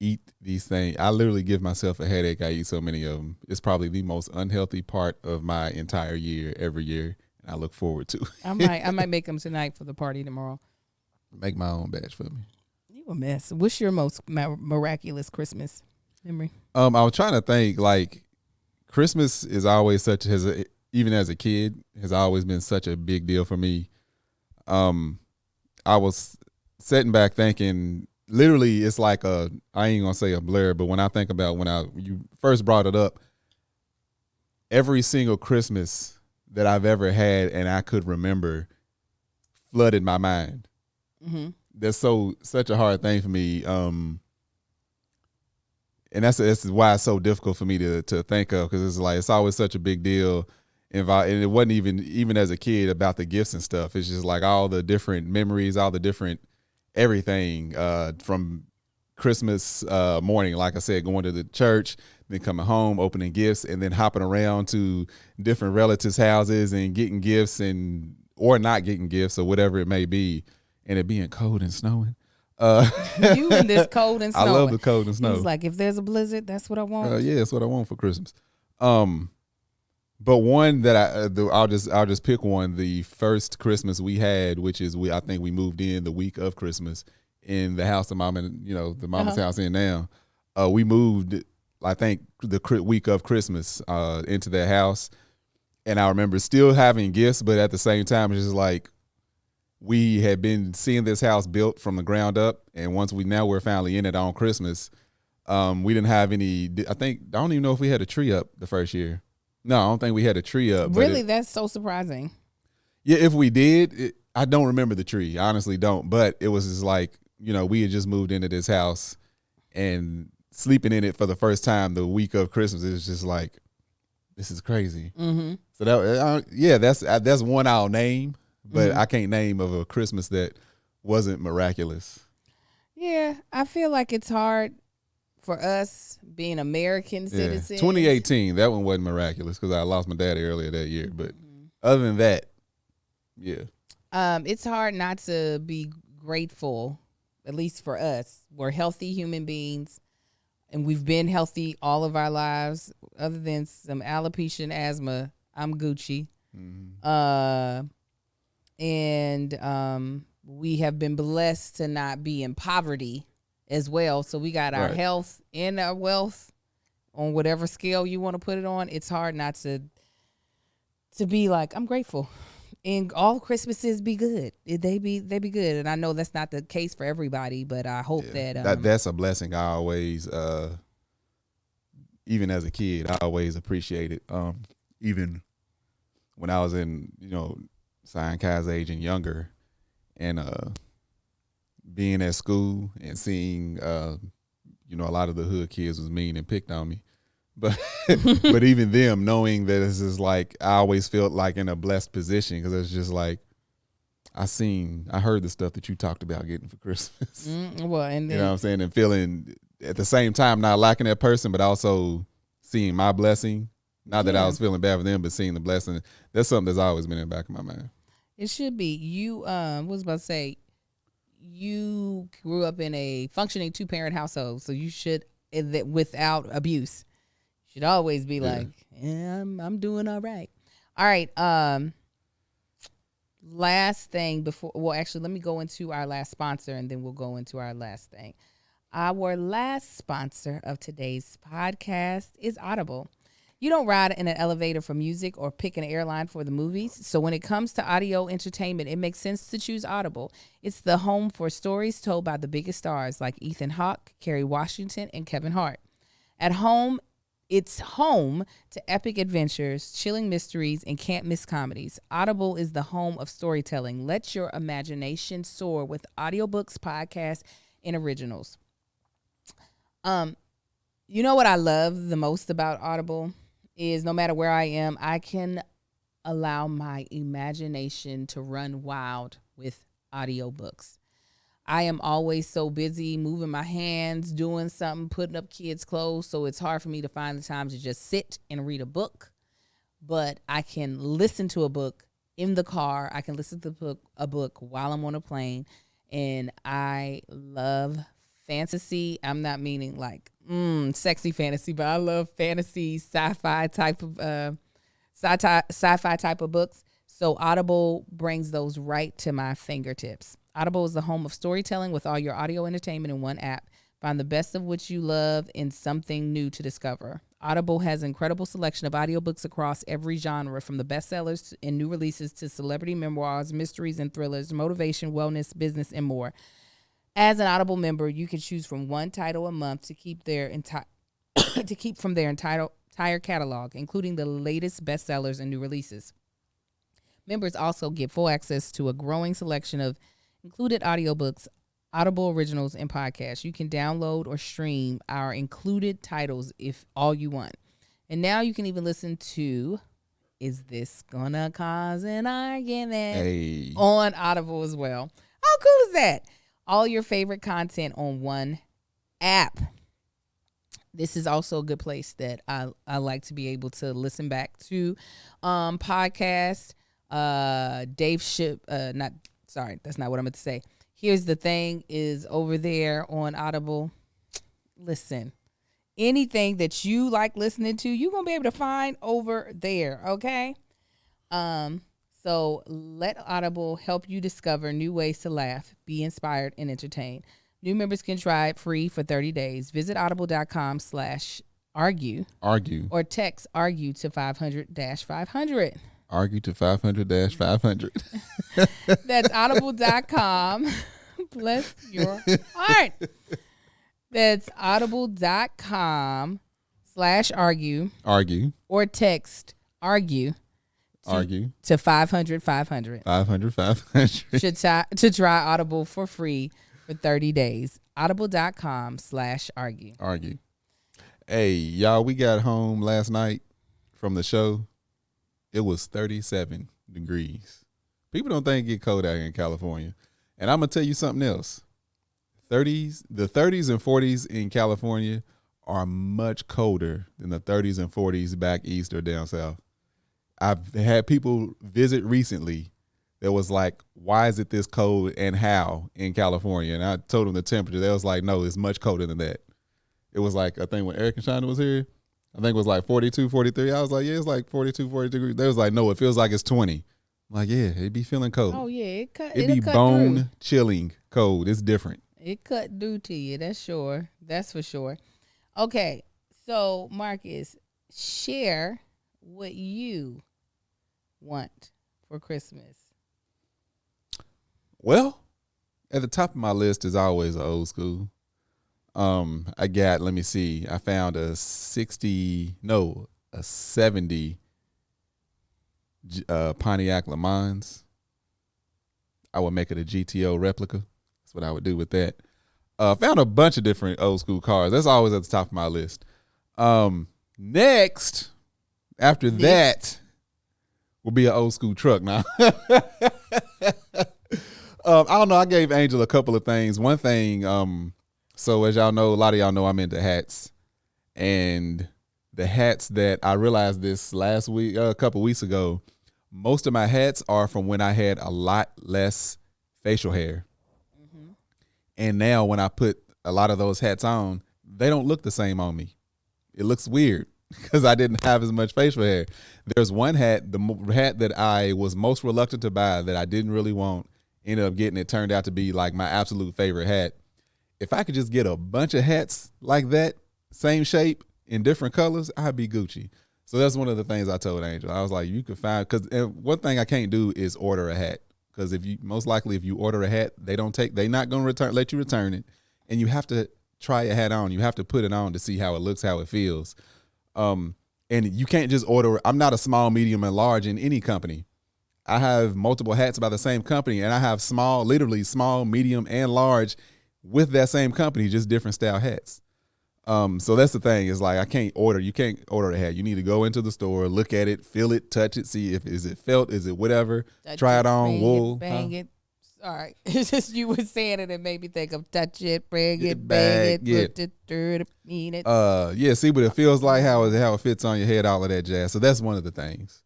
eat these things. I literally give myself a headache. I eat so many of them. It's probably the most unhealthy part of my entire year, every year. And I look forward to. I might make them tonight for the party tomorrow. Make my own batch for me. You a mess. What's your most miraculous Christmas memory? I was trying to think. Like, Christmas is always even as a kid, has always been such a big deal for me. I was sitting back thinking. Literally, it's like I ain't gonna say a blur, but when I think about when you first brought it up, every single Christmas that I've ever had and I could remember flooded my mind. Mm-hmm. That's such a hard thing for me, and that's why it's so difficult for me to think of, because it's like it's always such a big deal. And it wasn't even as a kid about the gifts and stuff. It's just like all the different memories, all the different everything, from Christmas morning, like I said, going to the church, then coming home, opening gifts, and then hopping around to different relatives' houses and getting gifts or not getting gifts or whatever it may be, and it being cold and snowing. You in this cold and snowing. I love the cold and snow. He's like, if there's a blizzard, that's what I want. Yeah, that's what I want for Christmas. But one that I'll just pick one. The first Christmas we had, which is I think we moved in the week of Christmas in the house of mom and the mama's house in now. We moved, I think, the week of Christmas into their house, and I remember still having gifts, but at the same time, it's just like we had been seeing this house built from the ground up, and once we're finally in it on Christmas, we didn't have any. I don't even know if we had a tree up the first year. No, I don't think we had a tree up. Really? That's so surprising. Yeah, if we did, I don't remember the tree. I honestly don't. But it was just like, we had just moved into this house and sleeping in it for the first time the week of Christmas. It was just like, this is crazy. Mm-hmm. So that's one I'll name, but I can't name of a Christmas that wasn't miraculous. Yeah, I feel like it's hard for us being American citizens. 2018, that one wasn't miraculous because I lost my daddy earlier that year. But other than that, yeah. It's hard not to be grateful, at least for us. We're healthy human beings, and we've been healthy all of our lives. Other than some alopecia and asthma, I'm Gucci. Mm-hmm. And we have been blessed to not be in poverty as well. So we got our health and our wealth on whatever scale you want to put it on. It's hard not to be like, I'm grateful. And all Christmases be good. They be good. And I know that's not the case for everybody, but I hope that's a blessing. I always, even as a kid, I always appreciate it. Even when I was in, Sion Kai's age and younger, and being at school and seeing, a lot of the hood kids was mean and picked on me. But but even them knowing that it's just like, I always felt like in a blessed position, because it's just like, I heard the stuff that you talked about getting for Christmas. Well, and then, you know what I'm saying? And feeling at the same time not liking that person, but also seeing my blessing. Not that I was feeling bad for them, but seeing the blessing. That's something that's always been in the back of my mind. It should be. You was about to say, you grew up in a functioning 2-parent household, so you should, without abuse, should always be like, I'm doing all right. All right. Last thing before, well, actually, let me go into our last sponsor, and then we'll go into our last thing. Our last sponsor of today's podcast is Audible. You don't ride in an elevator for music or pick an airline for the movies. So when it comes to audio entertainment, it makes sense to choose Audible. It's the home for stories told by the biggest stars like Ethan Hawke, Kerry Washington, and Kevin Hart. At home, it's home to epic adventures, chilling mysteries, and can't miss comedies. Audible is the home of storytelling. Let your imagination soar with audiobooks, podcasts, and originals. You know what I love the most about Audible is no matter where I am, I can allow my imagination to run wild with audiobooks. I am always so busy moving my hands, doing something, putting up kids' clothes, so it's hard for me to find the time to just sit and read a book. But I can listen to a book in the car. I can listen to a book while I'm on a plane. And I love fantasy. I'm not meaning like sexy fantasy, but I love fantasy, sci-fi type of sci-fi type of books. So Audible brings those right to my fingertips. Audible is the home of storytelling with all your audio entertainment in one app. Find the best of what you love and something new to discover. Audible has an incredible selection of audiobooks across every genre, from the bestsellers and new releases to celebrity memoirs, mysteries and thrillers, motivation, wellness, business, and more. As an Audible member, you can choose from one title a month to keep from their entire catalog, including the latest bestsellers and new releases. Members also get full access to a growing selection of included audiobooks, Audible originals, and podcasts. You can download or stream our included titles if all you want. And now you can even listen to Is This Gonna Cause an Argument on Audible as well. How cool is that? All your favorite content on one app. This is also a good place that I like to be able to listen back to podcasts. That's not what I meant to say. Here's the Thing is over there on Audible. Listen, anything that you like listening to, you're going to be able to find over there, okay? So let Audible help you discover new ways to laugh, be inspired, and entertain. New members can try it free for 30 days. Visit audible.com/argue. Argue. Or text argue to 500-500. Argue to 500-500. That's audible.com. Bless your heart. That's audible.com/argue. Argue. Or text argue. To 500-500. 500-500. To try Audible for free for 30 days. Audible.com/argue. Argue. Hey, y'all, we got home last night from the show. It was 37 degrees. People don't think it get cold out here in California. And I'm going to tell you something else. The 30s and 40s in California are much colder than the 30s and 40s back east or down south. I've had people visit recently that was like, why is it this cold and how in California? And I told them the temperature. They was like, no, it's much colder than that. It was like, I think when Eric and Shonda was here, I think it was like 42, 43. I was like, yeah, it's like 42, 43 degrees. They was like, no, it feels like it's 20. I'm like, yeah, it be feeling cold. Oh, yeah. It be bone chilling cold. It's different. It cut through to you. That's sure. That's for sure. Okay. So, Marcus, share what you want for Christmas. Well, at the top of my list is always old school. I got, let me see, I found a 70 Pontiac Le Mans. I would make it a GTO replica. That's what I would do with that. Found a bunch of different old school cars. That's always at the top of my list. Next, after that, will be an old school truck now. I don't know. I gave Angel a couple of things. One thing, so as y'all know, a lot of y'all know I'm into hats. And the hats that I realized this last week, a couple weeks ago, most of my hats are from when I had a lot less facial hair. Mm-hmm. And now when I put a lot of those hats on, they don't look the same on me. It looks weird because I didn't have as much facial hair. There's one hat, the hat that I was most reluctant to buy that I didn't really want, ended up getting. It turned out to be like my absolute favorite hat. If I could just get a bunch of hats like that, same shape in different colors, I'd be Gucci. So that's one of the things I told Angel. I was like, you could find, because one thing I can't do is order a hat. Because if you order a hat, they're not going to let you return it. And you have to try a hat on. You have to put it on to see how it looks, how it feels. And you can't just order. I'm not a small, medium, and large in any company. I have multiple hats by the same company, and I have literally small, medium, and large with that same company, just different style hats. So that's the thing, is like, you can't order a hat. You need to go into the store, look at it, feel it, touch it, see is it felt, is it whatever, try it on, wool. Bang it. All right. It's just you were saying it and made me think of touch it, bring it, bang it, put it, stir it, mean it. Yeah, see what it feels like, how it fits on your head, all of that jazz. So that's one of the things.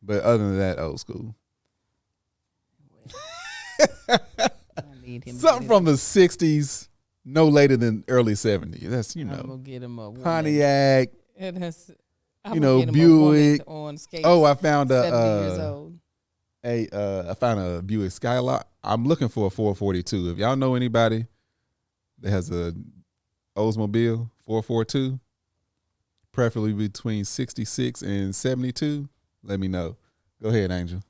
But other than that, old school. I need him. Something from the 60s, no later than early 70s. That's, I'm gonna get him a woman. Pontiac. It has, Buick. On skates. Oh, I found 70 years old. I found a Buick Skylark. I'm looking for a 442. If y'all know anybody that has a Oldsmobile 442, preferably between 66 and 72, let me know. Go ahead, Angel.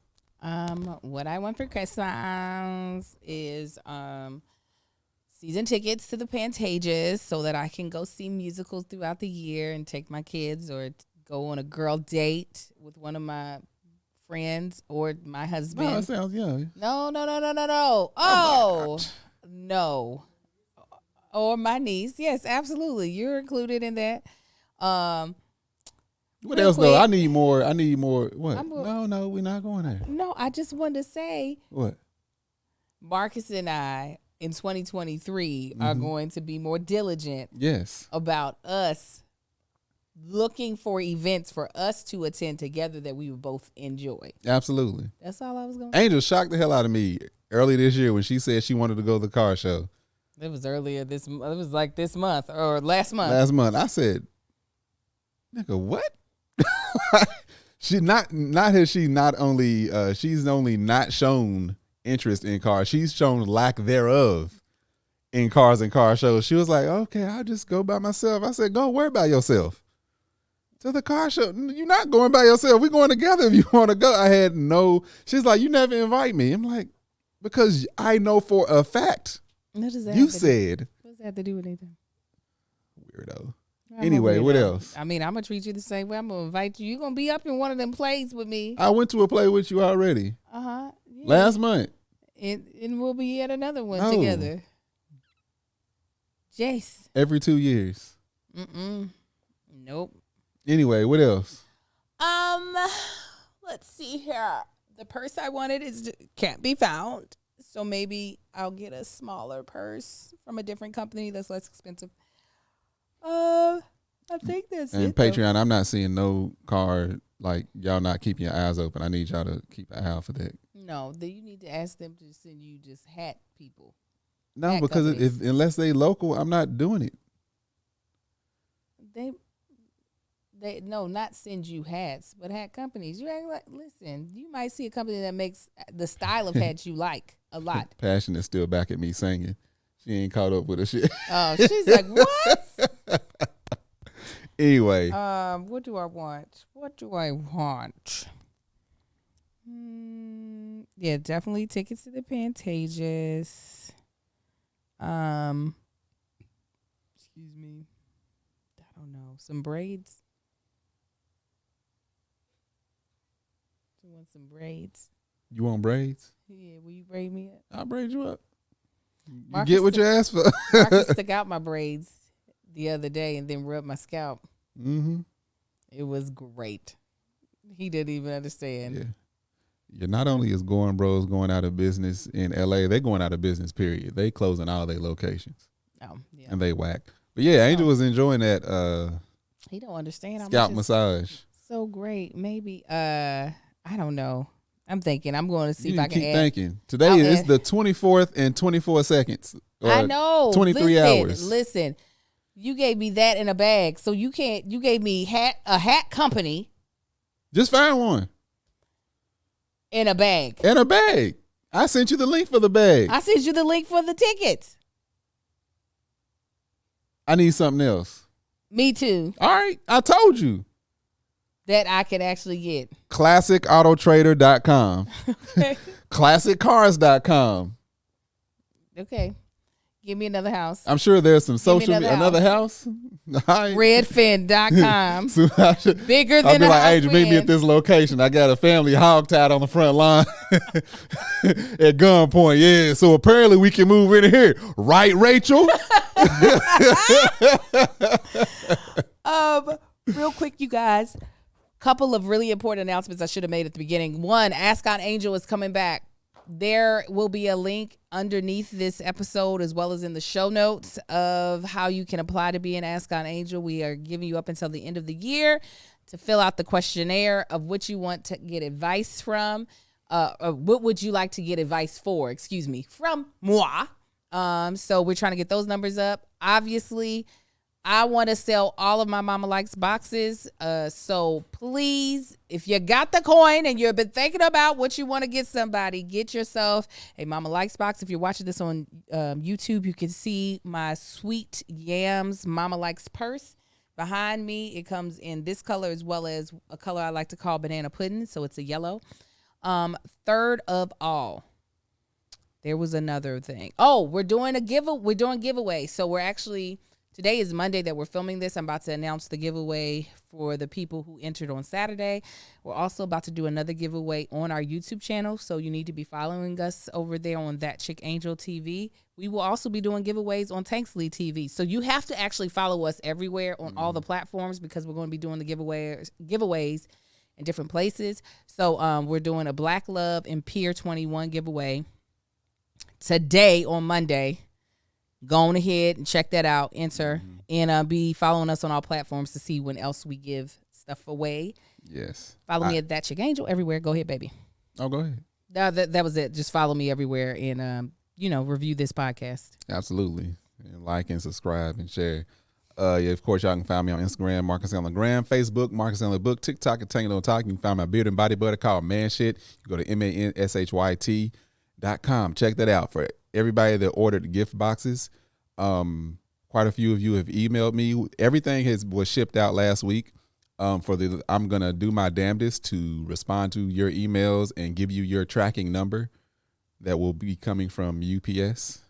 What I want for Christmas is season tickets to the Pantages so that I can go see musicals throughout the year and take my kids or go on a girl date with one of my friends or my husband. No, it sounds young. No. Oh, no. Or my niece. Yes, absolutely. You're included in that. What else though? I need more. What? No, we're not going there. No, I just wanted to say what? Marcus and I in 2023 are going to be more diligent. Yes. About us looking for events for us to attend together that we would both enjoy. Absolutely. That's all I was going to say. Angel shocked the hell out of me early this year when she said she wanted to go to the car show. It was earlier it was like this month or last month. I said, nigga, what? She's only not shown interest in cars. She's shown lack thereof in cars and car shows. She was like, okay, I'll just go by myself. I said, go worry about yourself. To the car show. You're not going by yourself. We're going together if you want to go. She's like, you never invite me. I'm like, because I know for a fact. What does that you said. What does that have to do with anything? Weirdo. Anyway, what else? I mean, I'm going to treat you the same way. I'm going to invite you. You're going to be up in one of them plays with me. I went to a play with you already. Yeah. Last month. And we'll be at another one together. Jace. Every 2 years. Nope. Anyway, what else? Let's see here. The purse I wanted can't be found. So maybe I'll get a smaller purse from a different company that's less expensive. I think that's and it. And Patreon, I'm not seeing no card, like y'all not keeping your eyes open. I need y'all to keep an eye out for that. No, you need to ask them to send you just hat people. No, hat because unless they local, I'm not doing it. They not send you hats, but hat companies. You act like, listen, you might see a company that makes the style of hats you like a lot. Passion is still back at me singing. She ain't caught up with her shit. Oh, she's like, what? Anyway. What do I want? Yeah, definitely tickets to the Pantages. Excuse me. I don't know. Some braids. You want some braids? You want braids? Yeah, will you braid me up? I'll braid you up. Marcus you get what you asked for. Marcus took out my braids the other day and then rubbed my scalp. Mm-hmm. It was great. He didn't even understand. Yeah. Not only is Goin' Bros going out of business in LA, they're going out of business, period. They closing all their locations. Oh, yeah. And they whack. But yeah, Angel was enjoying that he don't understand. Scalp massage. So great. Maybe I don't know. I'm thinking I'm going to see if I can keep thinking. Today is the 24th and 24 seconds. I know. 23 hours. Listen, you gave me that in a bag. So you gave me a hat company. Just find one. In a bag. I sent you the link for the bag. I sent you the link for the tickets. I need something else. Me too. All right. I told you. That I could actually get. ClassicAutotrader.com. Okay. ClassicCars.com. Okay. Give me another house. I'm sure there's some social another house. Redfin.com. So bigger than I'll be like, hey, meet me at this location. I got a family hogtied on the front line at gunpoint. Yeah, so apparently we can move in here. Right, Rachel? Real quick, you guys. Couple of really important announcements I should have made at the beginning. One, Ask on Angel is coming back. There will be a link underneath this episode as well as in the show notes of how you can apply to be an Ask on Angel. We are giving you up until the end of the year to fill out the questionnaire of what you want to get advice from. What would you like to get advice for? Excuse me, from moi. So we're trying to get those numbers up. Obviously, I want to sell all of my Mama Likes boxes. So please, if you got the coin and you've been thinking about what you want to get somebody, get yourself a Mama Likes box. If you're watching this on YouTube, you can see my Sweet Yams Mama Likes purse. Behind me, it comes in this color as well as a color I like to call banana pudding. So it's a yellow. Third of all, there was another thing. Oh, we're doing giveaway. So we're actually, today is Monday that we're filming this. I'm about to announce the giveaway for the people who entered on Saturday. We're also about to do another giveaway on our YouTube channel. So you need to be following us over there on That Chick Angel TV. We will also be doing giveaways on Tanksley TV. So you have to actually follow us everywhere on all the platforms because we're going to be doing the giveaways in different places. So we're doing a Black Love and Pier 21 giveaway today on Monday. Go on ahead and check that out. Enter and be following us on all platforms to see when else we give stuff away. Yes. Follow me at That Chick Angel everywhere. Go ahead, baby. Oh, go ahead. That was it. Just follow me everywhere and review this podcast. Absolutely. And like and subscribe and share. Of course, y'all can find me on Instagram, Marcus on the Gram, Facebook, Marcus on the Book, TikTok, and Tango Talk. You can find my beard and body butter called Man Shit. You go to manShyt.com. Check that out. For everybody that ordered the gift boxes, quite a few of you have emailed me. Everything was shipped out last week. I'm gonna do my damnedest to respond to your emails and give you your tracking number that will be coming from UPS.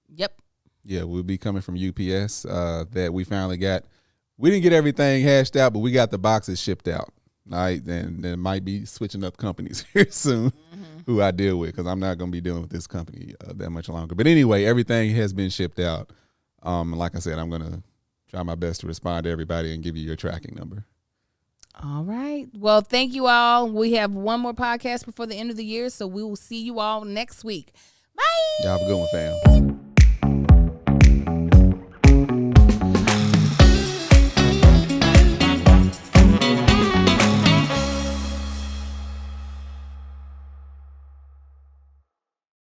Yep. Yeah, we'll be coming from UPS that we finally got. We didn't get everything hashed out, but we got the boxes shipped out. All right, and then might be switching up companies here soon who I deal with because I'm not going to be dealing with this company that much longer. But anyway, everything has been shipped out. Like I said, I'm going to try my best to respond to everybody and give you your tracking number. All right. Well, thank you all. We have one more podcast before the end of the year, so we will see you all next week. Bye. Y'all have a good one, fam.